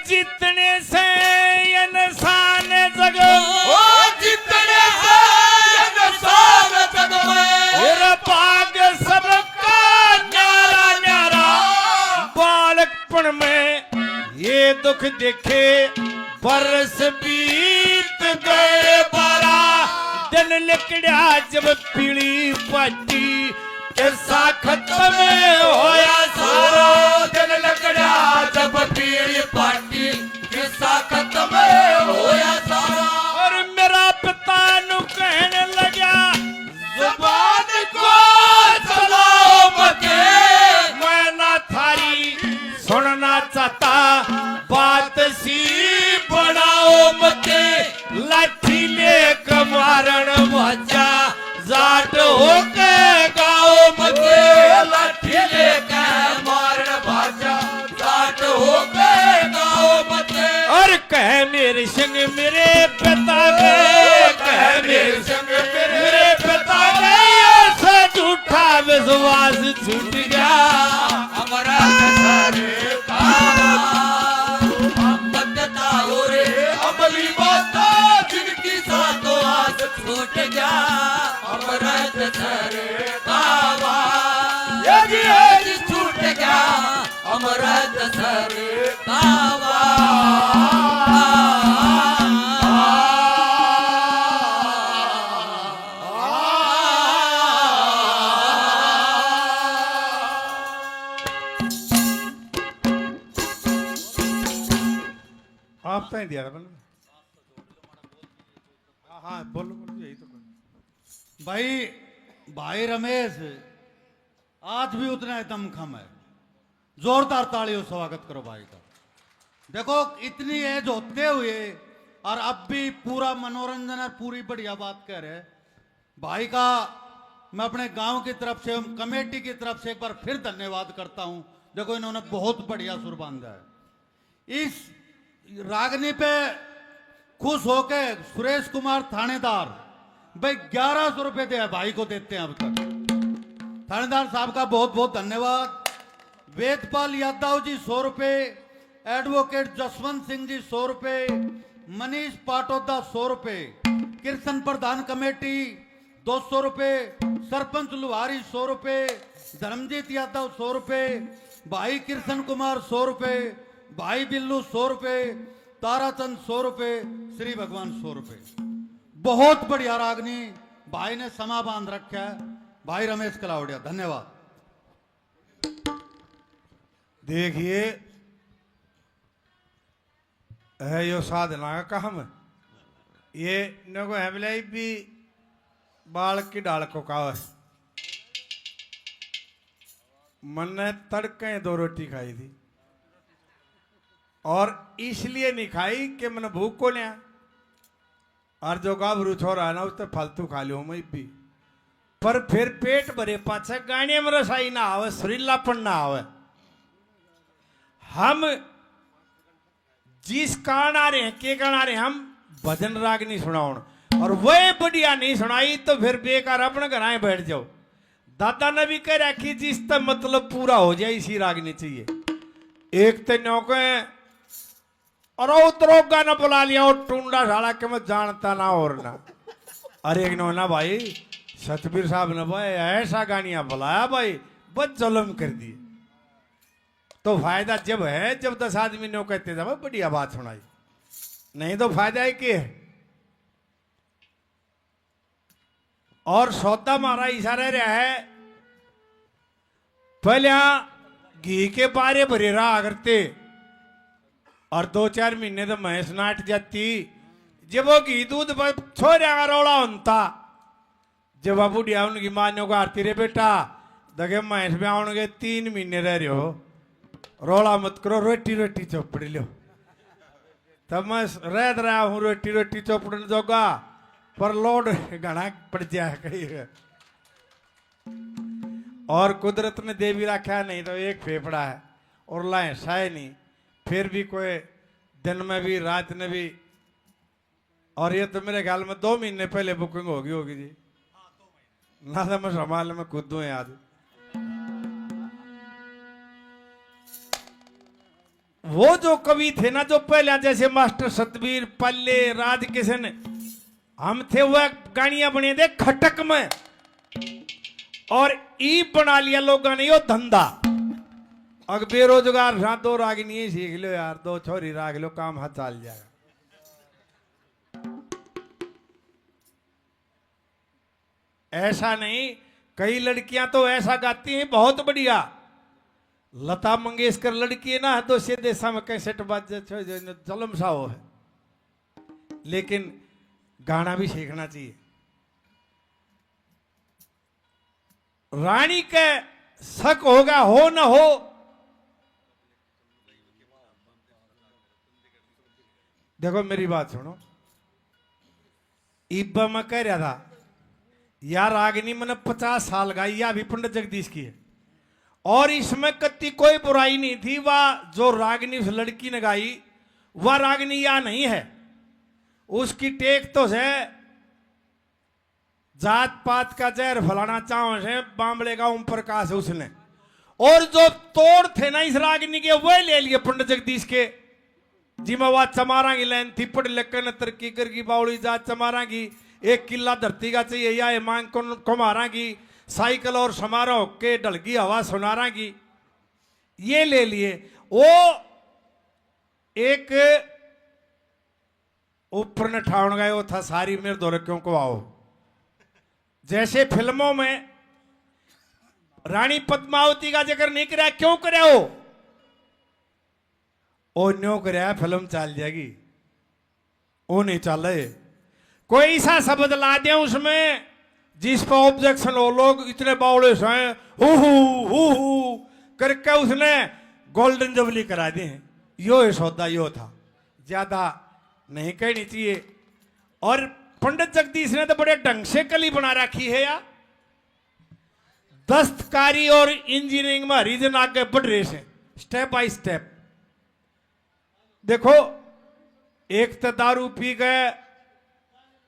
Speaker 3: जितने से इंसान जग
Speaker 2: ओ जितने से इंसान जग में
Speaker 3: मेरा भाग सबका न्यारा न्यारा। बालकपन में ये दुख देखे, बरस बीत गए 12 दिन लिकड़ा जब पीली पाटी कैसा खत्म होया सारा।
Speaker 2: दिन लकड़ा जब पीली पाटी किस्सा खत्म होया सारा।
Speaker 3: और मेरा पिता नु कहने लगा
Speaker 2: जुबान को चलाओ मते,
Speaker 3: मैं ना थारी सुनना चाहता, बात सी बढ़ाओ मते। लाठी ले मारण बचा जाट होके गाओ मते।
Speaker 2: लाठी लेके मारन भाजा जाट हो गए गाँव मते।
Speaker 3: और कह मेरे संग मेरे पिता के, कह मेरे
Speaker 2: संग
Speaker 3: मेरे पिता के ऐसा झूठा विश्वास छूट गया।
Speaker 2: हमारा सारे कारा बदता हो रे अमली बात जिनकी सातों आस छूट गया। हमारा सारे कावा ये छूट गया। हमारा सारे कावा
Speaker 3: आप तो दिया बोलो। हाँ बोलो बोलो, यही तो
Speaker 4: भाई रमेश आज भी उतना ही दमखम है। जोरदार तालियों से स्वागत करो भाई का। देखो इतनी एज होते हुए और अब भी पूरा मनोरंजन और पूरी बढ़िया बात कह रहे हैं भाई का। मैं अपने गांव की तरफ से, कमेटी की तरफ से एक बार फिर धन्यवाद करता हूं। देखो इन्होंने बहुत बढ़िया सुर बांधा है। इस रागनी पे खुश होके सुरेश कुमार थानेदार भाई 1100 रुपए दे भाई को देते हैं अब तक। थानेदार साहब का बहुत बहुत धन्यवाद। वेदपाल यादव जी 100 रुपए, एडवोकेट जसवंत सिंह जी 100 रुपए, मनीष पाटोदा 100 रुपए, कृष्ण प्रधान कमेटी 200 रुपए, सरपंच लुहारी 100 रुपए, धर्मजीत यादव 100 रुपए, भाई कृष्ण कुमार 100 रुपए, भाई बिल्लू 100 रुपए, ताराचंद 100 रुपए, श्री भगवान 100 रुपए। बहुत बढ़िया रागनी भाई ने समा बांध रखा है। भाई रमेश कलावड़िया धन्यवाद।
Speaker 3: देखिए है यो साधना का काम। ये नको है भी बाल की डाल को कहा है। मैंने तड़के 2 रोटी खाई थी और इसलिए नहीं खाई कि मैंने भूख को लिया, और जो गाभरू छोरा है ना उससे फालतू खा लियो मैं भी। पर फिर पेट भरे पाछे गाने में रसाई ना आवे, सुरीलापन ना आवे। हम जिस कारण आ रहे हैं के कारण आ रहे हैं, हम भजन राग नहीं सुनाओ और वह बढ़िया नहीं सुनाई तो फिर बेकार अपने घर आए बैठ जाओ। दादा ने भी कह रखी जिस तक मतलब पूरा हो जाए इसी राग नहीं चाहिए। एक तो नौके और वो दरोगा ने बुला लिया और टूंडा साला के मैं जानता ना और ना। अरे एक ना भाई सतबीर साहब ने भाई ऐसा गानिया बुलाया भाई बस जुल्म कर दिए। तो फायदा जब है जब 10 आदमी ने कहते थे भाई बढ़िया बात सुनाई, नहीं तो फायदा है कि और सौदा मारा इशारा रहा है। पहले घी के पारे भरे रहा करते और 2-4 महीने तो भैंस नाट जाती। जब वो घी दूध छोरिया का रोड़ा होता, जब बुढ़िया उनकी मान्यों को आरती रे बेटा दगे भैंस में आओगे 3 महीने रह रहे हो, रोड़ा मत करो, रोटी रोटी चौपड़ लो। तब मैं रह रहा हूँ रोटी रोटी चौपड़ जोगा, पर लोड घना पड़ जाए कहीं। और कुदरत ने दे भी रखा नहीं तो एक फेफड़ा है और लाए शाय नहीं, फिर भी कोई दिन में भी रात में भी। और ये तो मेरे ख्याल में 2 महीने पहले बुकिंग होगी जी, ना तो मैं संभाल में कूदू याद। वो जो कवि थे ना जो पहले जैसे मास्टर सतबीर पल्ले राज किशन हम थे, वह गाड़ियां बने थे खटक में और ई बना लिया लोगों ने यो धंधा। अगर बेरोजगार हाँ 2 रागिनी सीख लो यार, 2 छोरी राग लो, काम हाथ चल जाएगा। ऐसा नहीं, कई लड़कियां तो ऐसा गाती हैं बहुत बढ़िया। लता मंगेशकर लड़की है ना तो सीधे समय कैसेट बाज जलम सा हो है, लेकिन गाना भी सीखना चाहिए। रानी के शक होगा हो ना हो, देखो मेरी बात सुनो। इब्बा मैं कह रहा था यार रागनी मैंने 50 साल गाई, या भी पंडित जगदीश की है, और इसमें कत्ती कोई बुराई नहीं थी। वह जो रागनी उस लड़की ने गाई वह रागनी या नहीं है, उसकी टेक तो है जात पात का जहर फलाना चाव से बांबड़े का ओम प्रकाश उसने। और जो तोड़ थे ना इस रागनी के वह ले लिए पंडित जगदीश के, जिम्मेवार चमारा की लाइन थी पढ़ लेकर तरक्की कर की बावड़ी जात चमारा की, 1 किला धरती का चाहिए या मांग को मारा की, साइकिल और समारोह के ढलगी हवा सुनारा की, ये ले लिए। वो एक ऊपर ने ठाउन गए वो था सारी मेरे दौरे क्यों को आओ। जैसे फिल्मों में रानी पद्मावती का जिक्र नहीं कराया, क्यों कराया ओ न्यो कराया, फिल्म चल जाएगी। वो नहीं चल रहे, कोई ऐसा शब्द ला दिया उसमें जिस पर ऑब्जेक्शन हो, लोग इतने बावड़े से हैं हु करके उसने गोल्डन जुबली करा दी है। यो सौदा यो था, ज्यादा नहीं कहनी चाहिए। और पंडित जगदीश ने तो बड़े ढंग से कली बना रखी है यार। दस्तकारी और इंजीनियरिंग में रीजन आगे बढ़ रहे हैं स्टेप बाय स्टेप। देखो एक तो दारू पी गए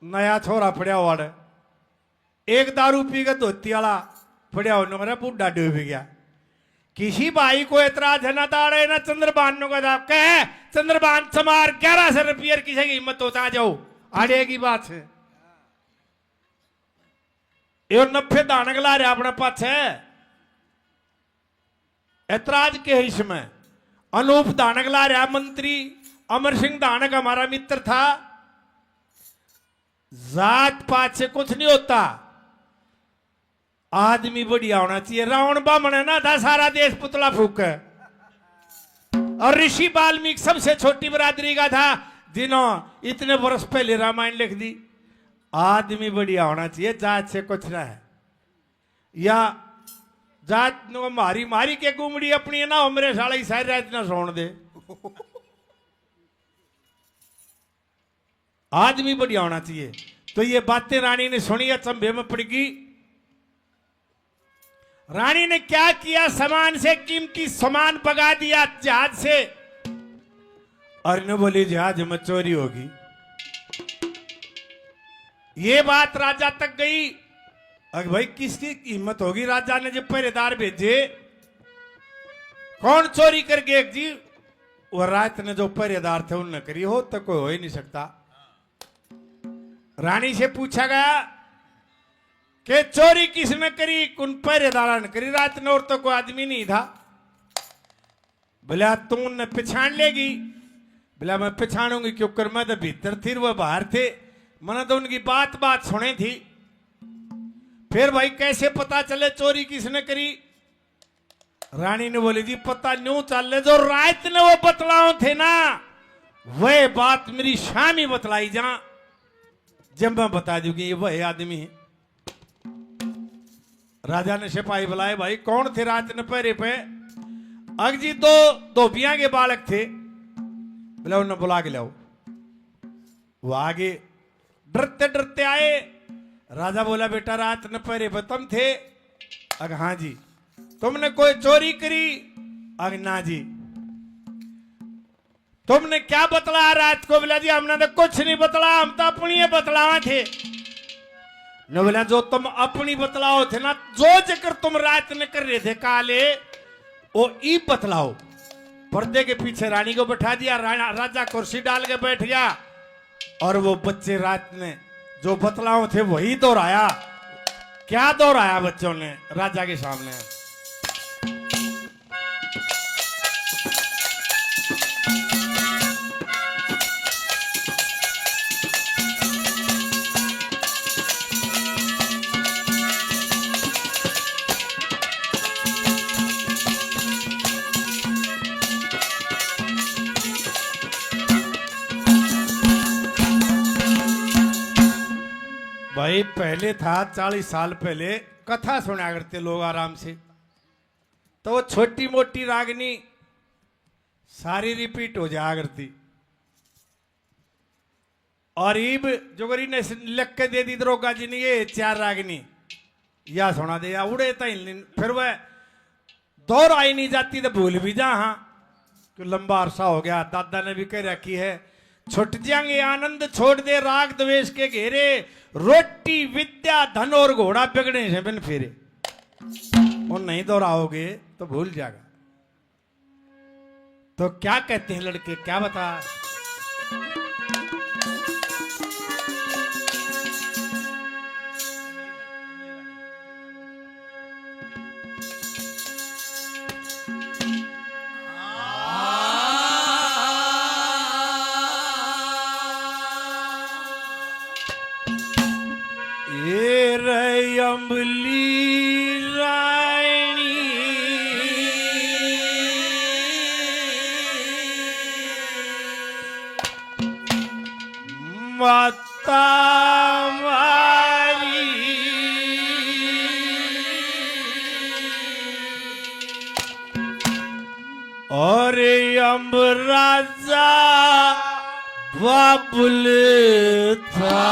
Speaker 3: नया छोरा पड़ा हुआ है, एक दारू पी के धोती वाला पड़ा होने मेरा बूढ़ा डूब गया। किसी भाई को एतराज है ना दाड़े ना चंद्रबान का कह चंद्रबान चमार 1100 रुपये किसी की हिम्मत होता जाओ आड़े की बात है। ये 90 दानक ला रहा अपने पास है, एतराज के इसमें अनूप दानक ला रहा मंत्री, अमर सिंह दानक हमारा मित्र था। जात पात से कुछ नहीं होता, आदमी बढ़िया होना चाहिए। रावण बामण है ना था सारा देश पुतला फूक है, और ऋषि वाल्मीकि सबसे छोटी बरादरी का था जिन्होंने इतने वर्ष पहले रामायण लिख दी। आदमी बढ़िया होना चाहिए, जात से कुछ ना है। या जात नो मारी मारी के गुमड़ी अपनी है ना हो मेरे साला ही सारी रात ना सोन दे। आदमी बढ़िया होना चाहिए। तो ये बातें रानी ने सुनी, अचंभे में पड़ गई। रानी ने क्या किया, सामान से कीमती सामान भगा दिया जहाज से, और ने बोली जहाज में चोरी होगी। ये बात राजा तक गई। अगर भाई किसकी हिम्मत होगी, राजा ने जब पहरेदार भेजे, कौन चोरी करके एक जी वो रात ने जो पहरेदार थे उनने करी हो तो कोई हो ही नहीं सकता। रानी से पूछा गया कि चोरी किसने करी? उन पहरेदार ने करी रात ने, और तो कोई आदमी नहीं था। बोला तू उन्हें पहचान लेगी? बोला मैं पहचानूंगी क्योंकि मैं तो भीतर थी वो बाहर थे, मैंने तो उनकी बात बात सुनी थी। फिर भाई कैसे पता चले चोरी किसने करी? रानी ने बोली जी पता न्यू चल जो रात ने वो बतलाओ थे ना, वह बात मेरी शाम ही बतलाई जा, जब मैं बता दूंगी ये वही आदमी है। राजा ने सिपाही बुलाए, भाई कौन थे रात ने पहरे पे? अगजी दो धोबिया के बालक थे। बोला उन्हें बुला के लाओ। वो आगे डरते डरते आए। राजा बोला बेटा रात ने पहरे पे तुम थे? अग हाँ जी। तुमने कोई चोरी करी? अग ना जी। तुमने क्या बतला रात को? बोला जी हमने तो कुछ नहीं बतला, हम तो अपनी बतलावा थे। ने बोला जो तुम अपनी बतलाओ थे ना, जो जिक्र तुम रात ने कर रहे थे काले, वो ई बतलाओ। पर्दे के पीछे रानी को बैठा दिया, राजा कुर्सी डाल के बैठ गया, और वो बच्चे रात ने जो बतलाओ थे वही दोहराया। क्या दोहराया बच्चों ने राजा के सामने? भाई पहले था 40 साल पहले कथा सुना करते लोग आराम से, तो वो छोटी मोटी रागनी सारी रिपीट हो जाया करती। और ईब जोगरी ने लिख के दे दी दरोगा जी ने ये 4 रागनी या सुना दे या उड़े तई, फिर वह दोहराई नहीं जाती तो भूल भी जा। हाँ तो लंबा अरसा हो गया, दादा ने भी कह रखी है छुट जाएंगे आनंद छोड़ दे राग द्वेष के घेरे, रोटी विद्या धन और घोड़ा बिगड़े से बिन फेरे। और नहीं दोहराओगे तो भूल जाएगा। तो क्या कहते हैं लड़के, क्या बता? अम्बली रानी माता मारी, और अम्ब राजा बाबुल था।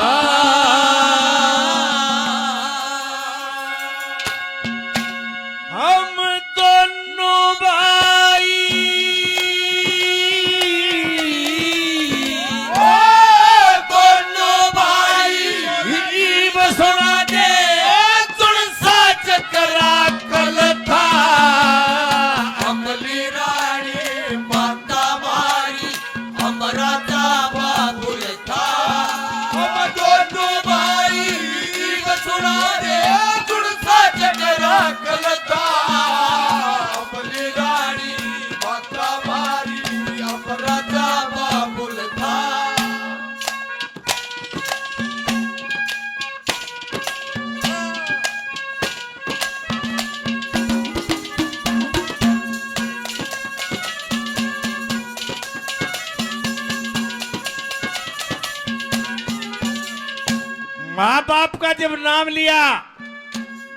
Speaker 3: माँ बाप का जब नाम लिया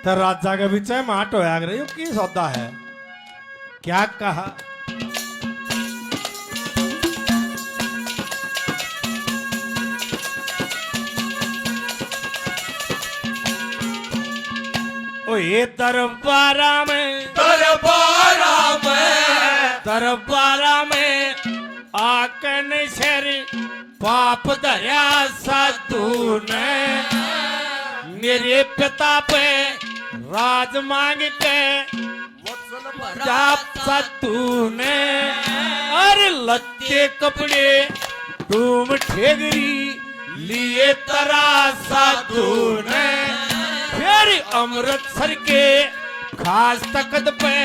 Speaker 3: तो राजा के बीच में माट होया रही हो की सौदा है। क्या कहा? ओ ये दरबारा में आकन शर पाप धरिया साधु ने, मेरे पिता पे राज मांग के
Speaker 2: वत्सल
Speaker 3: जापा तूने, अरे लत्ते कपड़े तुम ठेगरी लिए तरासा तूने, फिर अमृतसर के खास तख्त पे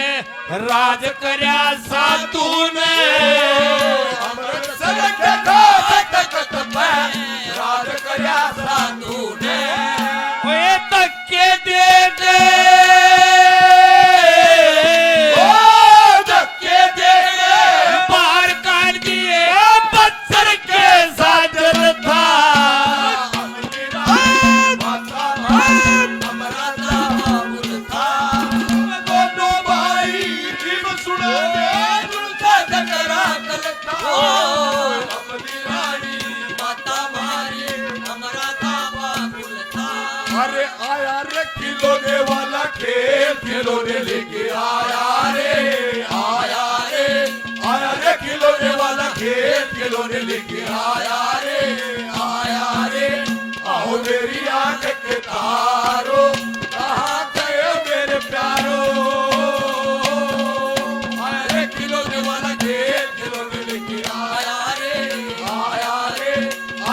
Speaker 3: राज करया सा तूने,
Speaker 2: अमृतसर के खास तख्त पे राज करया सा तूने,
Speaker 3: ओए धक्के दे दे,
Speaker 2: ओ धक्के दे दे,
Speaker 3: बाहर काट दिए पत्थर के साजल था,
Speaker 2: दोनों भाई जीव सुना दे उनका झगड़ा कलता, अपनी रानी माता मारी हमारा दावा बुलता, अरे आया रे खिलौने वाला खेल खिलौने लेके आया रे, आया रे, आया रे खिलौने वाला खेल खिलौने लेके आया रे, आया रे, आओ मेरी आंख के तारो कहाँ गए मेरे प्यारो, आया रे खिलौने वाला खेल खिलौने लेके आया रे, आया रे,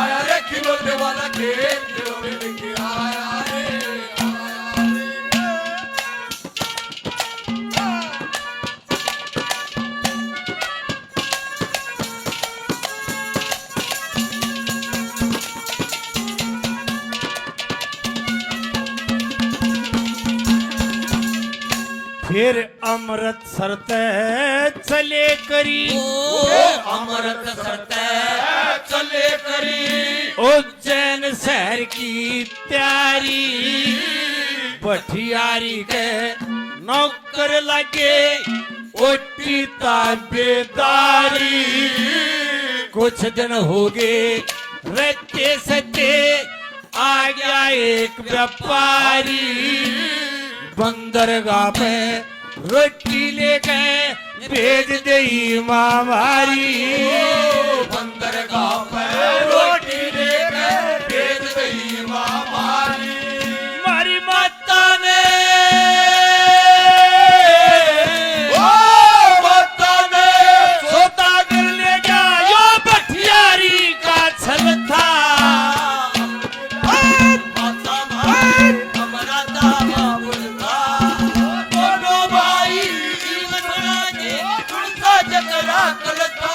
Speaker 2: आया रे खिलौने वाला खेल खिलौने लेके आया रे, आया रे।
Speaker 3: फिर अमृतसर ते चले करी,
Speaker 2: अमृतसर ते चले करी,
Speaker 3: उज्जैन शहर की तैयारी, भटियारी के नौकर लगे ओटी ताबेदारी, कुछ दिन हो गए रहते सते आ गया एक व्यापारी, बंदरगाह पे रोटी ले गए भेज दई मामारी,
Speaker 2: बंदरगाह पे रोटी लेकर भेज दई मामारी,
Speaker 3: मारी माता ने
Speaker 2: ओ माता ने
Speaker 3: सौदागर ले गया यो भटियारी का छल था,
Speaker 2: माता मारी हमारा दावा बुलता, दोनों भाई जीवन राजे उनका झगड़ा कलता,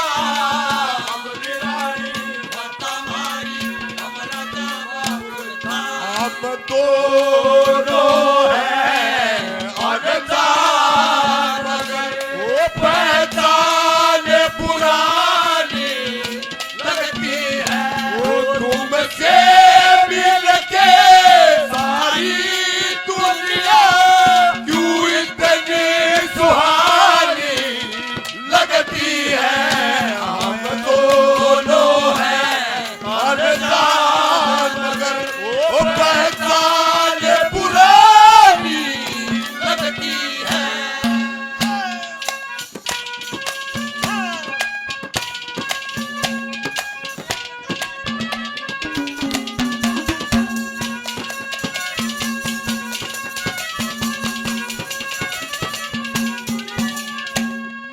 Speaker 2: अपनी रानी माता मारी हमारा दावा बुलता, हम दोनों हैं अनजान मगर वो पहचान पुरानी लगती है, वो तुमसे मिल के सारी दुनिया क्यों इतनी सुहानी लगती है, हम दोनों हैं अनजान मगर वो पहचान पुरानी लगती है।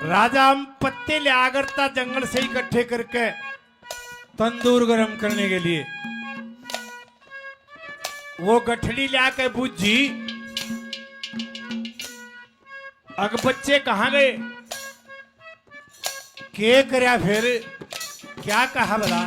Speaker 3: राजा हम पत्ते ले आगरता जंगल से इकट्ठे करके तंदूर गरम करने के लिए, वो गठड़ी ले आके बूझी, अग बच्चे कहाँ गए, के करया फिर क्या कहा भला,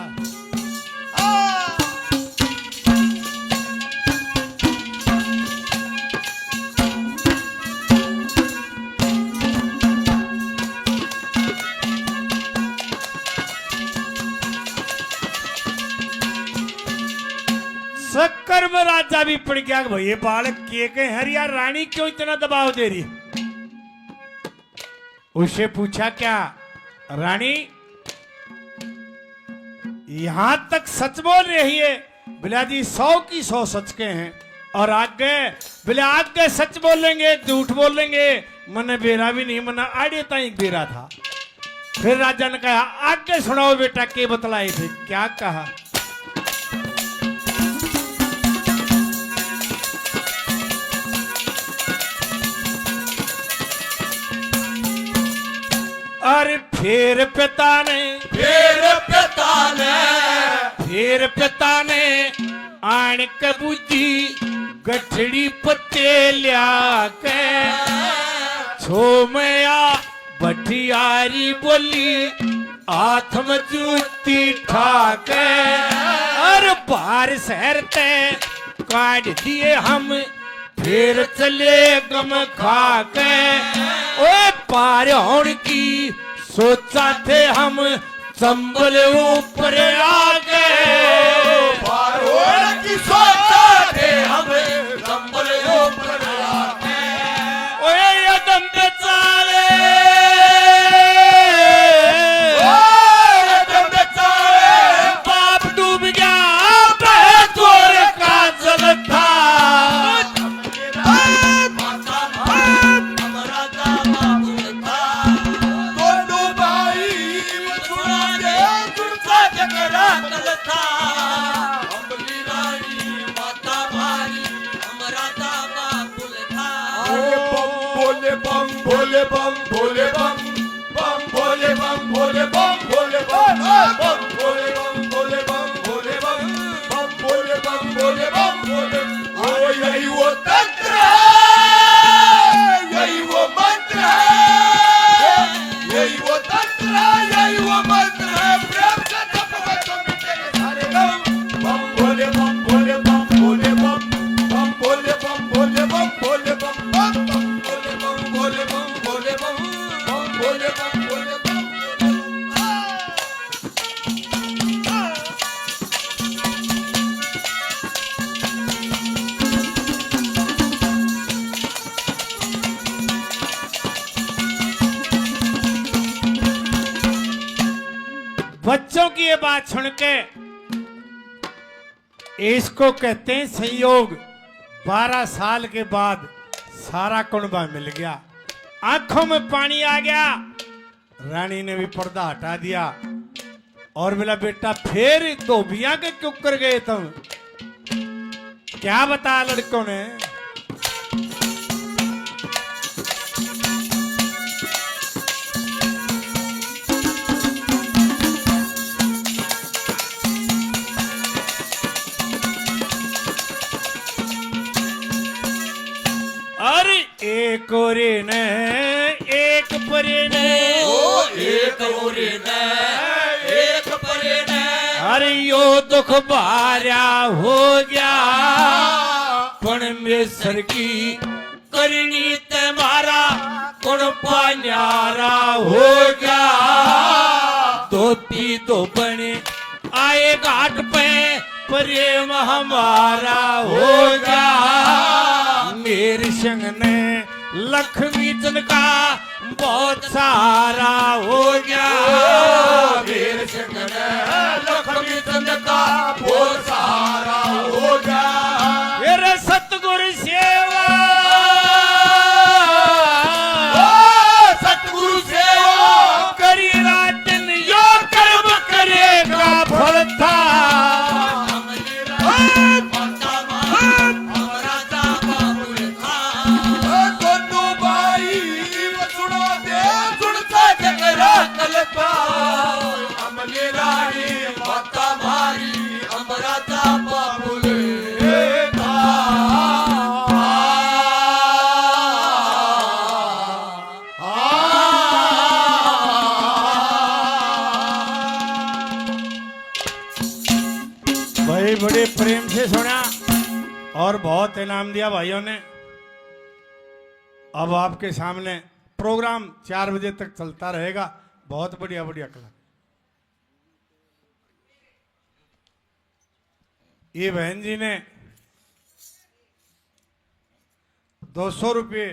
Speaker 3: शक्कर में राजा भी पड़ गया कि भाई ये बालक के हरिया रानी क्यों इतना दबाव दे रही, उससे पूछा क्या रानी यहां तक सच बोल रही है, बिलादी 100 की 100 सच के हैं, और आगे बिला आगे सच बोलेंगे झूठ बोलेंगे, मन बेरा भी नहीं, मना आड़े ताई बेरा था। फिर राजा ने कहा आगे सुनाओ बेटा, के बतलाए थे, क्या कहा, फिर पिता ने आण के बुझी गठड़ी पत्ते लिया के छो मया भटियारी बोली हाथ में जूती ठाके और बाहर शहर ते काट दिए हम फिर चले गम खा के ओए पार होने की सोचा थे हम संभल ऊपर आ गए ओए यदम बेचारे बाप डूब गया बहतोर का जल था
Speaker 2: भोले बम भोले बम भोले बम बम भोले बम भोले बम भोले बम बम भोले बम भोले बम भोले बम बम भोले बम भोले बम भोले ओ यही वो तंत्र है यही वो मंत्र है यही वो तंत्र है यही वो मंत्र है प्रेम से जपो तो मिटेंगे सारे गम बम भोले बम भोले बम भोले बम बम भोले बम भोले बम भोले बम बम बम भोले बम भोले बम भोले बम भोले बम
Speaker 3: बच्चों की ये बात सुन के इसको कहते हैं संयोग 12 साल के बाद सारा कुनबा मिल गया आंखों में पानी आ गया रानी ने भी पर्दा हटा दिया और बोला बेटा फिर धोबिया के क्यों कर गए तुम क्या बताया लड़कों ने अरे एक ओरे ने एक परे ने
Speaker 2: एक ओरे ने एक परे ने
Speaker 3: अरे यो दुख भार्या हो गया परमेश्वर की करनी तुम्हारा कौन पान्यारा हो गया धोती तो बने आए घाट पे प्रेम हमारा हो गया मेरे संग ने लक्ष्मी चंद का बहुत सारा हो गया
Speaker 2: मेरे संग ने लक्ष्मी चंद का बहुत सहारा हो गया
Speaker 3: मेरे सतगुरु सेवा
Speaker 2: सतगुरु सेवा
Speaker 3: करी रातन यो कर्म करेगा फल था
Speaker 2: दोनों भाई सुनो दे सुनता जगरा कलता अमली रानी माता भारी अमराता बाबुले
Speaker 3: भाई बड़े प्रेम से सुना और बहुत इनाम दिया भाइयों ने अब आपके सामने प्रोग्राम 4 बजे तक चलता रहेगा बहुत बढ़िया बढ़िया कला ये बहन जी ने 200 रुपये